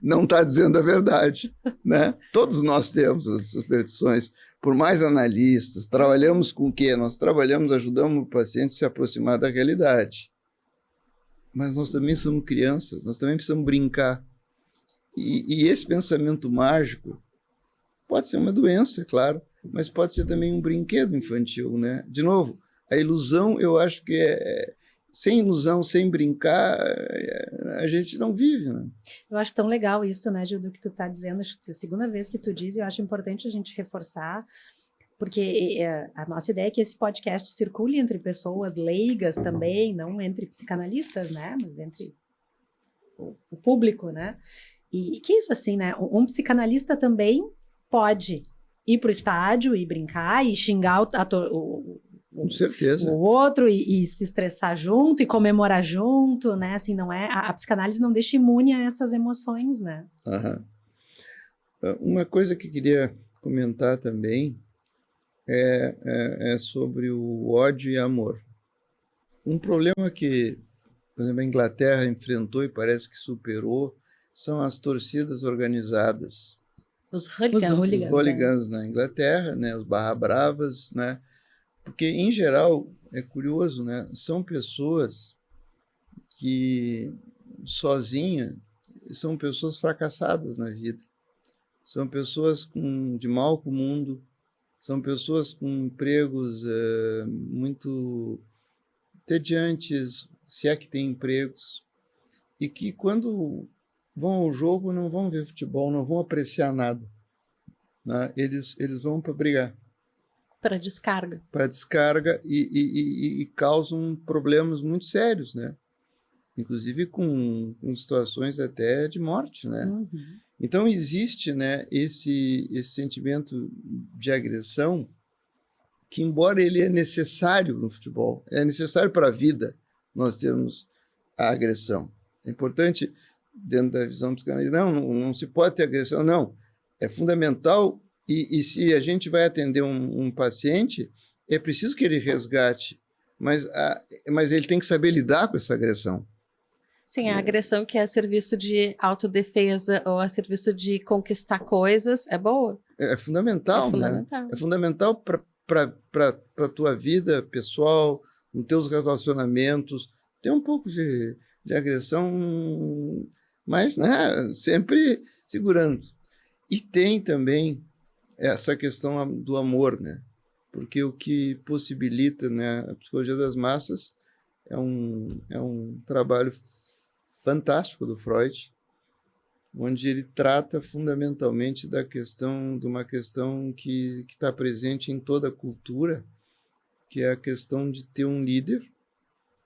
não está dizendo a verdade, né? Todos nós temos as superstições, por mais analistas. Trabalhamos com o quê? Nós ajudamos o paciente a se aproximar da realidade. Mas nós também somos crianças, nós também precisamos brincar. E esse pensamento mágico pode ser uma doença, claro, mas pode ser também um brinquedo infantil, né? De novo, a ilusão, eu acho que sem ilusão, sem brincar, a gente não vive, né? Eu acho tão legal isso, né, Gil, do que tu tá dizendo. Acho que é a segunda vez que tu diz, e eu acho importante a gente reforçar, porque a nossa ideia é que esse podcast circule entre pessoas leigas também, não entre psicanalistas, né, mas entre o público, né? E que isso, assim, né, um psicanalista também pode ir para o estádio e brincar e xingar com certeza. o outro e se estressar junto e comemorar junto, né? Assim, não é, a psicanálise não deixa imune a essas emoções, né? Aham. Uma coisa que eu queria comentar também é sobre o ódio e amor. Um problema que, por exemplo, a Inglaterra enfrentou e parece que superou são as torcidas organizadas. Os hooligans na Inglaterra, né? Os barra-bravas, né? Porque, em geral, é curioso, né? São pessoas que, sozinhas, são pessoas fracassadas na vida. São pessoas de mal com o mundo, são pessoas com empregos muito entediantes, se é que tem empregos, e que, quando vão ao jogo, não vão ver futebol, não vão apreciar nada, né? Eles vão para brigar. Para descarga. Para descarga e causam problemas muito sérios, né? Inclusive com situações até de morte, né? Uhum. Então existe, né, esse sentimento de agressão que, embora ele é necessário no futebol, é necessário para a vida nós termos a agressão. É importante, dentro da visão psicanalítica, não se pode ter agressão, não. É fundamental, e se a gente vai atender um paciente, é preciso que ele resgate, mas ele tem que saber lidar com essa agressão. Sim, a agressão que é a serviço de autodefesa ou a serviço de conquistar coisas é boa. É fundamental, né? É fundamental para a tua vida pessoal, nos teus relacionamentos. Tem um pouco de agressão, mas, né, sempre segurando. E tem também essa questão do amor, né? Porque o que possibilita, né, a psicologia das massas é um trabalho fantástico do Freud, onde ele trata fundamentalmente de uma questão que está presente em toda a cultura, que é a questão de ter um líder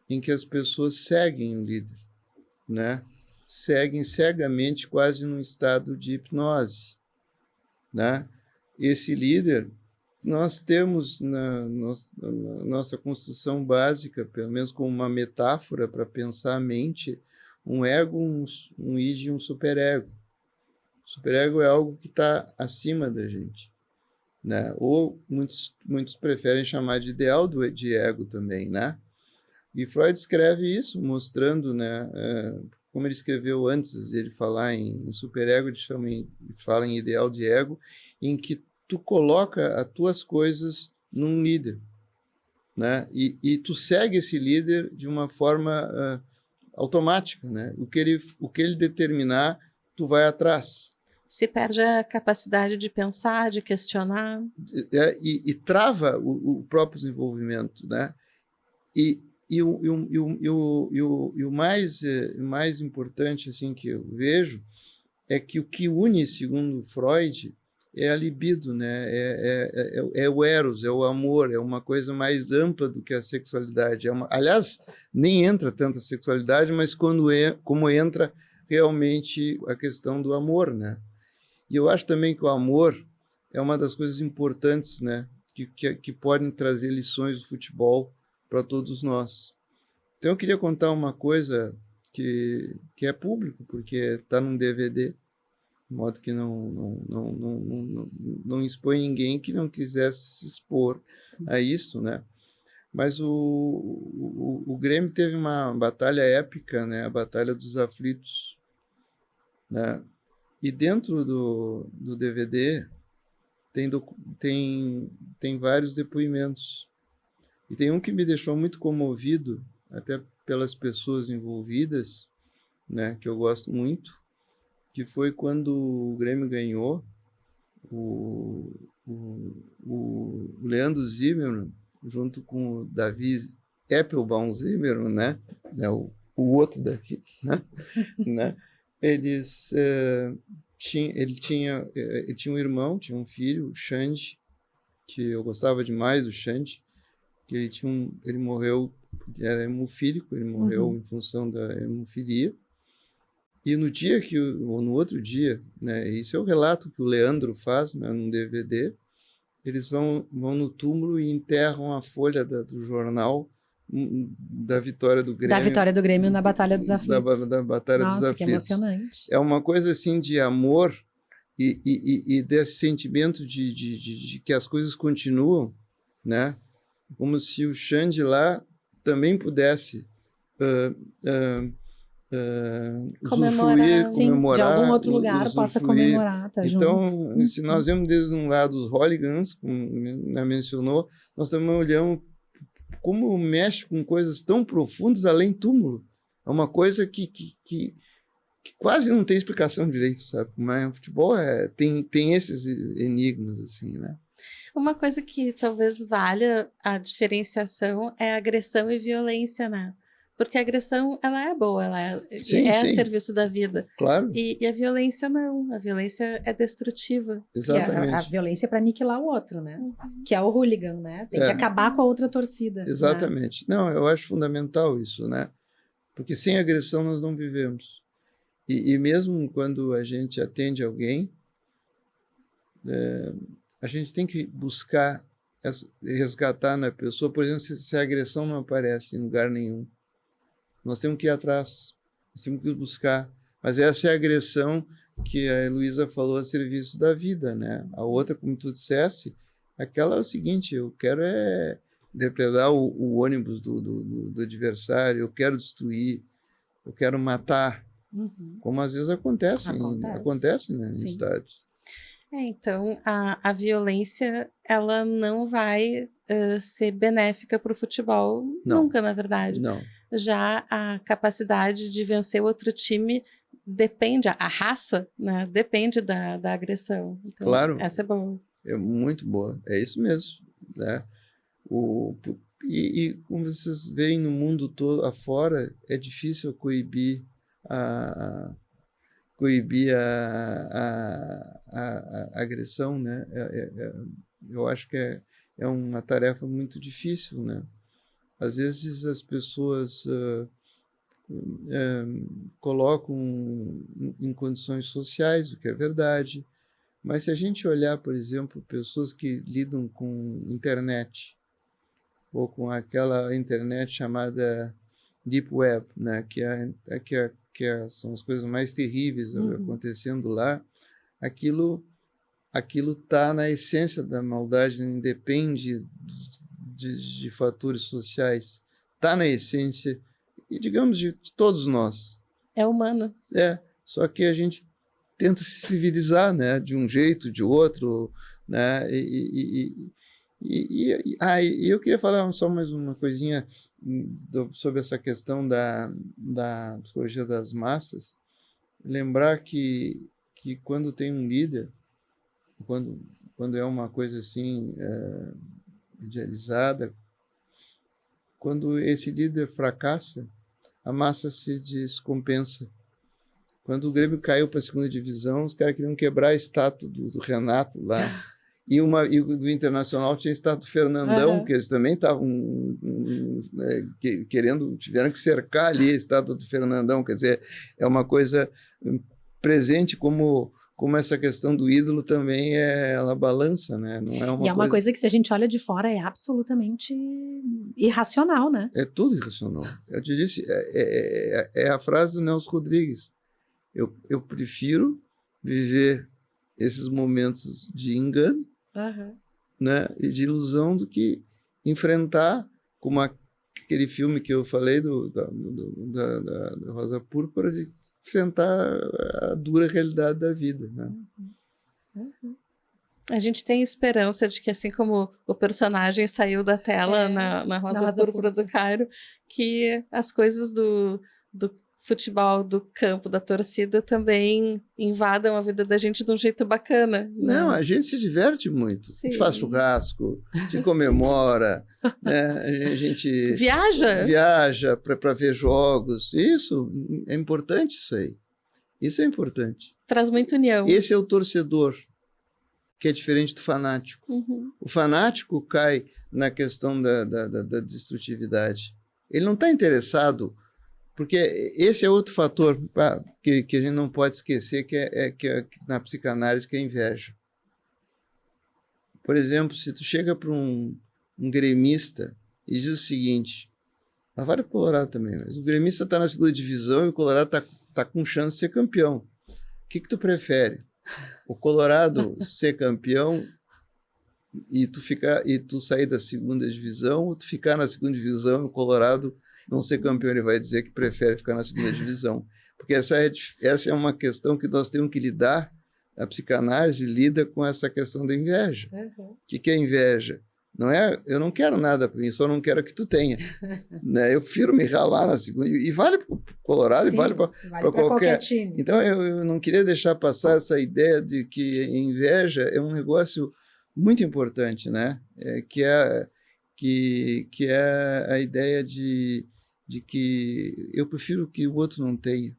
em que as pessoas seguem o líder, né? Seguem cegamente, quase num estado de hipnose, né? Esse líder, nós temos na nossa construção básica, pelo menos como uma metáfora para pensar a mente, um ego, um id e um superego. O superego é algo que está acima da gente, né? Ou muitos preferem chamar de ideal de ego também, né? E Freud escreve isso, mostrando, né, como ele escreveu antes de ele falar em superego, ele fala em ideal de ego, em que tu coloca as tuas coisas num líder, né? E tu segue esse líder de uma forma automática, né? O que ele determinar, tu vai atrás. Se perde a capacidade de pensar, de questionar. E trava o próprio desenvolvimento, né? E o mais importante assim, que eu vejo é que o que une, segundo Freud, é a libido, né? É o eros, é o amor, é uma coisa mais ampla do que a sexualidade. Aliás, nem entra tanto a sexualidade, mas como entra realmente a questão do amor, né? E eu acho também que o amor é uma das coisas importantes, né? Que podem trazer lições do futebol para todos nós. Então, eu queria contar uma coisa que é público, porque está num DVD, de modo que não expõe ninguém que não quisesse se expor a isso, né? Mas o Grêmio teve uma batalha épica, né? A Batalha dos Aflitos, né? E dentro do DVD tem vários depoimentos. E tem um que me deixou muito comovido, até pelas pessoas envolvidas, né? Que eu gosto muito, que foi quando o Grêmio ganhou, o Leandro Zimmermann, junto com o Davi Epelbaum Zimmermann, né? O outro daqui, né? Ele tinha um irmão, tinha um filho, o Xande, que eu gostava demais do Xande, que ele morreu, era hemofílico, ele morreu em função da hemofilia. E no outro dia, né, isso é o relato que o Leandro faz, né, num DVD, eles vão no túmulo e enterram a folha do jornal da vitória do Grêmio. Da vitória do Grêmio na Batalha dos Aflitos. Da Batalha dos Aflitos. Nossa, que emocionante. É uma coisa assim de amor e desse sentimento de que as coisas continuam, né? Como se o Xande lá também pudesse comemorar. Sim, de algum outro lugar possa comemorar. Tá então, junto. Se nós vemos desde um lado os hooligans, como mencionou, nós também olhamos como mexe com coisas tão profundas além túmulo. É uma coisa que quase não tem explicação direito, sabe? Mas o futebol tem esses enigmas, assim, né? Uma coisa que talvez valha a diferenciação é agressão e violência, né? Porque a agressão, ela é boa, ela sim. A serviço da vida. Claro. E a violência não, a violência é destrutiva. Exatamente. A violência é para aniquilar o outro, né? Que é o hooligan, né? Tem que acabar com a outra torcida. Exatamente. Né? Não, eu acho fundamental isso, né? Porque sem agressão nós não vivemos. E mesmo quando a gente atende alguém, a gente tem que buscar resgatar na pessoa, por exemplo, se a agressão não aparece em lugar nenhum. Nós temos que ir atrás, nós temos que buscar. Mas essa é a agressão que a Heloísa falou a serviço da vida, né? A outra, como tu dissesse, aquela é o seguinte, eu quero depredar o ônibus do adversário, eu quero destruir, eu quero matar, como às vezes acontece, né, nos estádios. Então, a violência, ela não vai ser benéfica para o futebol nunca, na verdade. Não. Já a capacidade de vencer outro time depende, a raça, né, depende da agressão. Então, claro. Essa é boa. É muito boa, é isso mesmo, né? E como vocês veem no mundo todo afora, é difícil coibir a agressão, né? Eu acho que é uma tarefa muito difícil, né? Às vezes as pessoas colocam em condições sociais, o que é verdade, mas se a gente olhar, por exemplo, pessoas que lidam com internet, ou com aquela internet chamada Deep Web, né? São as coisas mais terríveis acontecendo lá, aquilo está na essência da maldade, independe de fatores sociais, está na essência, e digamos, de todos nós. É humano. Só que a gente tenta se civilizar, né? De um jeito, de outro, né? E eu queria falar só mais uma coisinha sobre essa questão da psicologia das massas. Lembrar que quando tem um líder, quando é uma coisa assim idealizada, quando esse líder fracassa, a massa se descompensa. Quando o Grêmio caiu para a segunda divisão, os caras queriam quebrar a estátua do Renato lá. E do Internacional tinha a estátua do Fernandão, que eles também estavam tiveram que cercar ali a estátua do Fernandão. Quer dizer, é uma coisa presente como essa questão do ídolo também ela balança, né? Não é uma uma coisa que, se a gente olha de fora, é absolutamente irracional, né? É tudo irracional. Eu te disse, é a frase do Nelson Rodrigues. Eu prefiro viver esses momentos de engano, né, e de ilusão, do que enfrentar, como aquele filme que eu falei da Rosa Púrpura, de enfrentar a dura realidade da vida, né? A gente tem esperança de que, assim como o personagem saiu da tela na Rosa Púrpura do Cairo, que as coisas do futebol, do campo, da torcida também invadam a vida da gente de um jeito bacana. Né? Não, a gente se diverte muito. Sim. A gente faz churrasco, a gente comemora, né? A gente viaja para ver jogos. Isso é importante, isso aí. Isso é importante. Traz muita união. Esse é o torcedor, que é diferente do fanático. O fanático cai na questão da destrutividade. Ele não está interessado, porque esse é outro fator que a gente não pode esquecer, que na psicanálise, que é a inveja. Por exemplo, se tu chega para um gremista e diz o seguinte, mas vale o Colorado também, mas o gremista está na segunda divisão e o Colorado está com chance de ser campeão. O que tu prefere? O Colorado ser campeão e tu sair da segunda divisão, ou tu ficar na segunda divisão e o Colorado não ser campeão? Ele vai dizer que prefere ficar na segunda divisão. Porque essa é uma questão que nós temos que lidar. A psicanálise lida com essa questão da inveja. O que é inveja? Não é, eu não quero nada para mim, só não quero que tu tenha. Né? Eu prefiro me ralar na segunda. E vale para o Colorado, e vale para qualquer time. Então, eu não queria deixar passar essa ideia de que inveja é um negócio muito importante, né? Que é a ideia de que eu prefiro que o outro não tenha.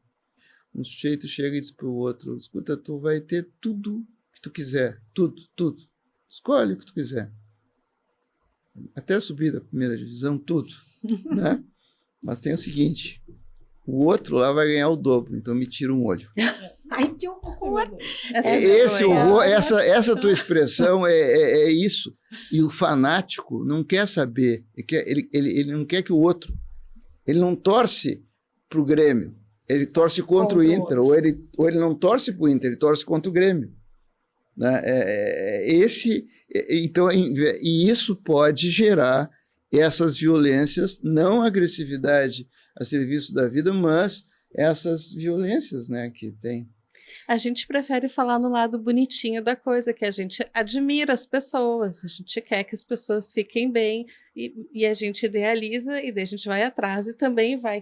Um sujeito chega e diz para o outro, escuta, tu vai ter tudo que tu quiser, tudo. Escolhe o que tu quiser. Até subir da primeira divisão, tudo. Né? Mas tem o seguinte, o outro lá vai ganhar o dobro, então me tira um olho. Ai, que horror! Esse horror, essa tua expressão é isso. E o fanático não quer saber, ele não quer que o outro, ele não torce para o Grêmio, ele torce contra o Inter, ou ele não torce para o Inter, ele torce contra o Grêmio. Né? Então, e isso pode gerar essas violências, não agressividade a serviço da vida, mas essas violências, né, que tem. A gente prefere falar no lado bonitinho da coisa, que a gente admira as pessoas, a gente quer que as pessoas fiquem bem, e a gente idealiza, e daí a gente vai atrás e também vai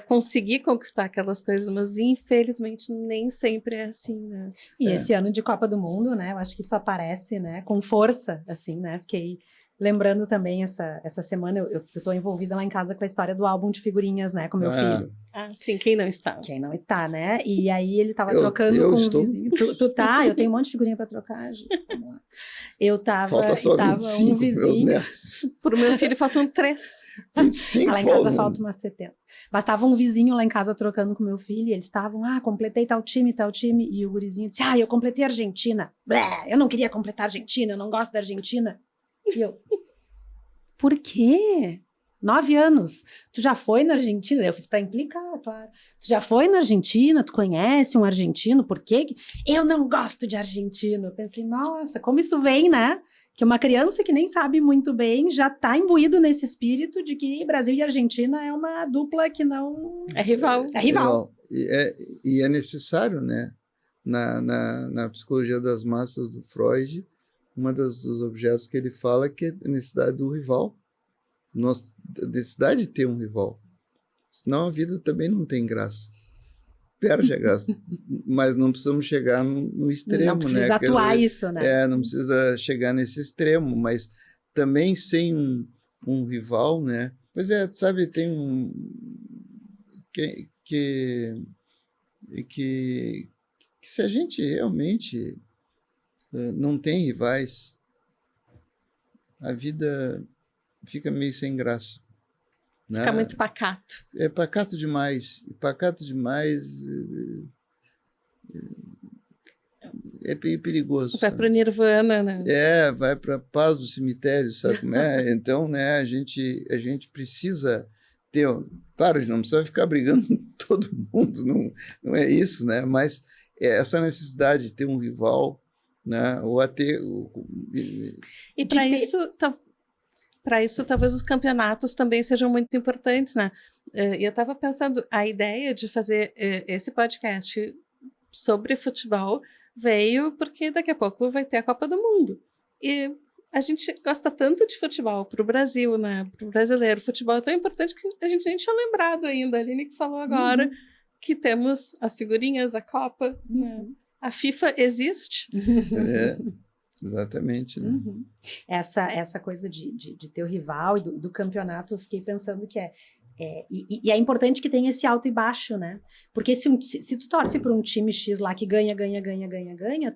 conseguir conquistar aquelas coisas, mas infelizmente nem sempre é assim, né? E esse ano de Copa do Mundo, né, eu acho que isso aparece, né, com força, assim, né, fiquei lembrando também essa semana, eu tô envolvida lá em casa com a história do álbum de figurinhas, né, com meu filho. Ah, sim, quem não está? Quem não está, né? E aí ele tava trocando com o vizinho. Tu tá? Eu tenho um monte de figurinha pra trocar, gente. Vamos lá. Falta só 25 um vizinho. Pro meu filho faltam 3. 25 lá em casa faltam umas 70. Mas tava um vizinho lá em casa trocando com meu filho, e eles estavam, completei tal time, e o gurizinho disse, eu completei a Argentina. Blé, eu não queria completar a Argentina, eu não gosto da Argentina. E eu, por quê? 9 anos. Tu já foi na Argentina? Eu fiz para implicar, claro. Tu já foi na Argentina? Tu conhece um argentino? Por quê? Eu não gosto de argentino. Eu pensei, nossa, como isso vem, né? Que uma criança que nem sabe muito bem já tá imbuído nesse espírito de que Brasil e Argentina é uma dupla que não... É rival. É rival. E é necessário, né? Na psicologia das massas do Freud, dos objetos que ele fala que é a necessidade do rival. A necessidade de ter um rival. Senão a vida também não tem graça. Perde a graça. Mas não precisamos chegar no extremo. Não precisa atuar isso, né? Não precisa chegar nesse extremo, mas também sem um rival, né? Pois sabe, tem que se a gente realmente não tem rivais, a vida fica meio sem graça. Né? Fica muito pacato. É pacato demais. E pacato demais é perigoso. Vai para o Nirvana, né? Vai para a paz do cemitério, sabe como é? Então, né, a gente precisa ter... Claro, a gente não precisa ficar brigando com todo mundo, não é isso, né? Mas essa necessidade de ter um rival, né? Ou a ter... E para isso, talvez os campeonatos também sejam muito importantes, né? Eu estava pensando, a ideia de fazer esse podcast sobre futebol veio porque daqui a pouco vai ter a Copa do Mundo. E a gente gosta tanto de futebol para o Brasil, né? Para o brasileiro. O futebol é tão importante que a gente nem tinha lembrado ainda. A Aline que falou agora que temos as figurinhas, a Copa, né? A FIFA existe. Exatamente. Né? Essa coisa de ter o rival e do campeonato, eu fiquei pensando que e é importante que tenha esse alto e baixo, né? Porque se tu torce por um time X lá que ganha,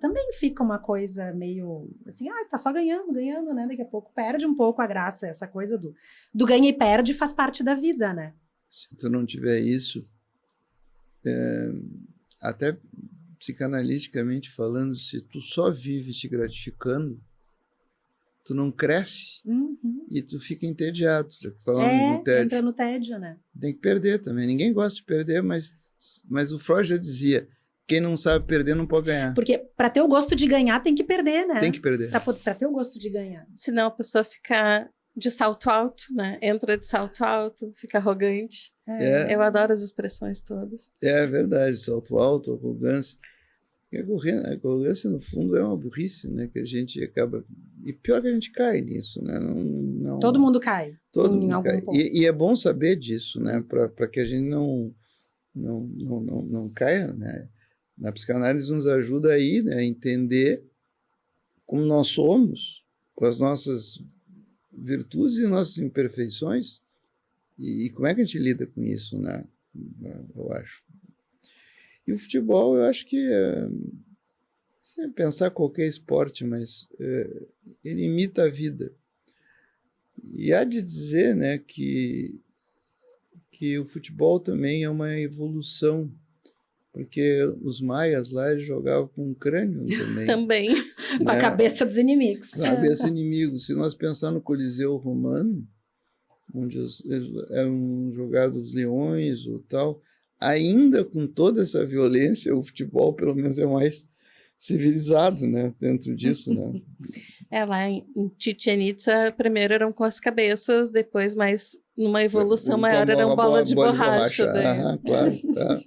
também fica uma coisa meio assim, tá só ganhando, né? Daqui a pouco perde um pouco a graça. Essa coisa do ganha e perde faz parte da vida, né? Se tu não tiver isso, até psicanaliticamente falando, se tu só vive te gratificando, tu não cresce e tu fica entediado. Já que falando no tédio. Entra no tédio, né? Tem que perder também. Ninguém gosta de perder, mas o Freud já dizia, quem não sabe perder não pode ganhar. Porque para ter o gosto de ganhar tem que perder, né? Tem que perder. Para ter o gosto de ganhar. Senão a pessoa fica de salto alto, né? Entra de salto alto, fica arrogante. Eu adoro as expressões todas. É verdade, salto alto, arrogância. A arrogância, no fundo, é uma burrice, né? Que a gente acaba... E pior que a gente cai nisso, né? Não... Todo mundo cai. Todo mundo cai. E é bom saber disso, né? Para que a gente não caia, né? Na psicanálise nos ajuda aí, né? A entender como nós somos, com as nossas virtudes e nossas imperfeições, e como é que a gente lida com isso, né? Eu acho. E o futebol, eu acho que, sem pensar qualquer esporte, mas ele imita a vida. E há de dizer, né, que que o futebol também é uma evolução, porque os maias lá eles jogavam com o crânio também. Também. Com a cabeça dos inimigos. Cabeça dos inimigos. Se nós pensar no Coliseu Romano, onde eram jogados leões ou tal, ainda com toda essa violência, o futebol pelo menos é mais civilizado, né, dentro disso, né? Lá em Chichén Itzá, primeiro eram com as cabeças, depois mais numa evolução maior eram bola de borracha. Claro, tá.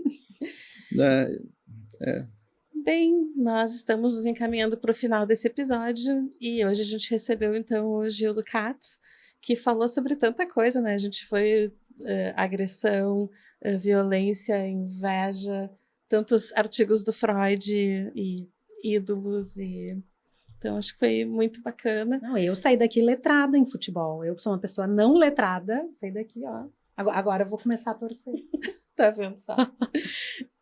Bem, nós estamos nos encaminhando para o final desse episódio e hoje a gente recebeu então o Gildo Katz, que falou sobre tanta coisa, né? A gente foi agressão, violência, inveja, tantos artigos do Freud e ídolos então acho que foi muito bacana. Não, eu saí daqui letrada em futebol. Eu sou uma pessoa não letrada, saí daqui, ó. Agora eu vou começar a torcer. Tá vendo só?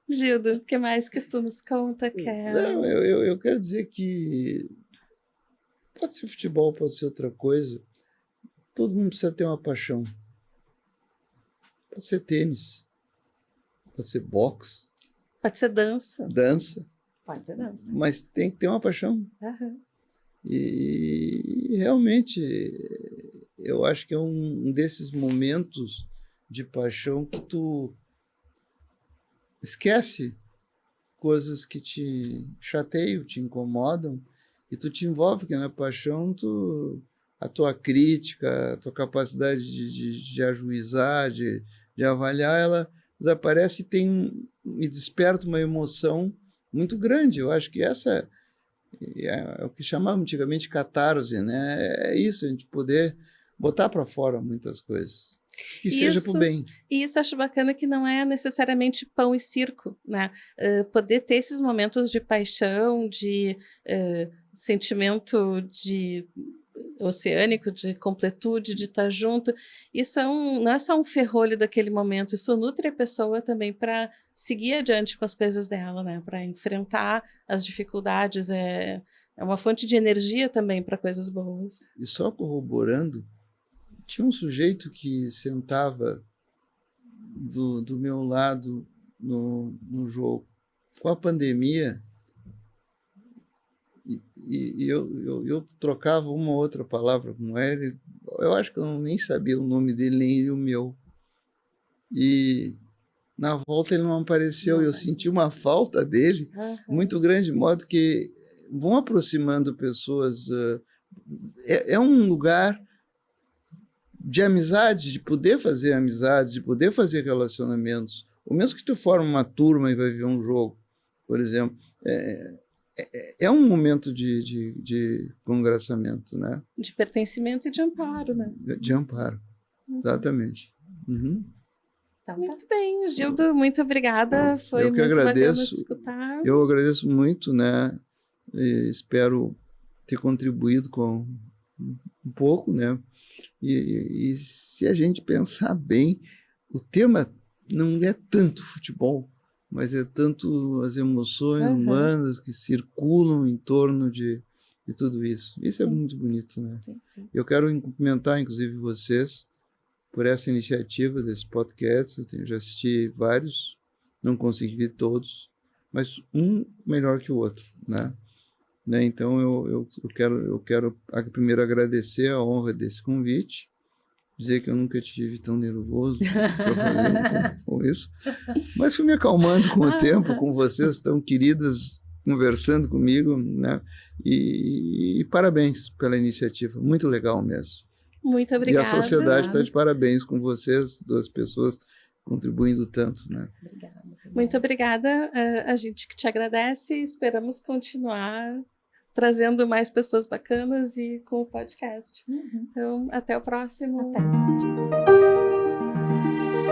Gildo, o que mais que tu nos conta? Não, eu quero dizer que pode ser futebol, pode ser outra coisa. Todo mundo precisa ter uma paixão. Pode ser tênis, pode ser boxe. Pode ser dança. Dança. Pode ser dança. Mas tem que ter uma paixão. Uhum. E realmente, eu acho que é um desses momentos de paixão que tu esquece coisas que te chateiam, te incomodam, e tu te envolve, porque na paixão a tua crítica, a tua capacidade de ajuizar, de avaliar, ela desaparece e desperta uma emoção muito grande. Eu acho que essa é o que chamava antigamente catarse, né? É isso, a gente poder botar para fora muitas coisas. Que seja para o bem. E isso acho bacana, que não é necessariamente pão e circo, né? Poder ter esses momentos de paixão, de sentimento oceânico, de completude, de estar junto. Isso não é só um ferrolho daquele momento, isso nutre a pessoa também para seguir adiante com as coisas dela, né? Para enfrentar as dificuldades. É uma fonte de energia também para coisas boas. E só corroborando, tinha um sujeito que sentava do meu lado no jogo. Com a pandemia, e eu trocava uma outra palavra com ele. Eu acho que eu nem sabia o nome dele, nem ele o meu. E na volta ele não apareceu. Eu senti uma falta dele muito grande, de modo que vão aproximando pessoas. É um lugar de amizade, de poder fazer amizades, de poder fazer relacionamentos. O mesmo que tu forma uma turma e vai ver um jogo, por exemplo, é um momento de congraçamento, né? De pertencimento e de amparo, né? De amparo, exatamente. Uhum. Muito bem, Gildo, muito obrigada. Foi eu que muito agradeço, bacana te escutar. Eu agradeço muito, né? E espero ter contribuído com um pouco, né? E se a gente pensar bem, o tema não é tanto futebol, mas é tanto as emoções humanas que circulam em torno de tudo isso. Isso é muito bonito, né? Sim. Eu quero cumprimentar, inclusive, vocês por essa iniciativa desse podcast. Eu já assisti vários, não consegui ver todos, mas um melhor que o outro, né? Então, eu quero primeiro agradecer a honra desse convite, dizer que eu nunca estive tão nervoso para fazer com isso, mas fui me acalmando com o tempo, com vocês tão queridas, conversando comigo, né? E parabéns pela iniciativa, muito legal mesmo. Muito obrigada. E a sociedade está de parabéns com vocês, duas pessoas contribuindo tanto, né? Obrigada. Muito obrigada. A gente que te agradece e esperamos continuar trazendo mais pessoas bacanas e com o podcast. Então, até o próximo.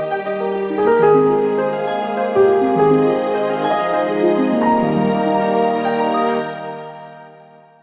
Até.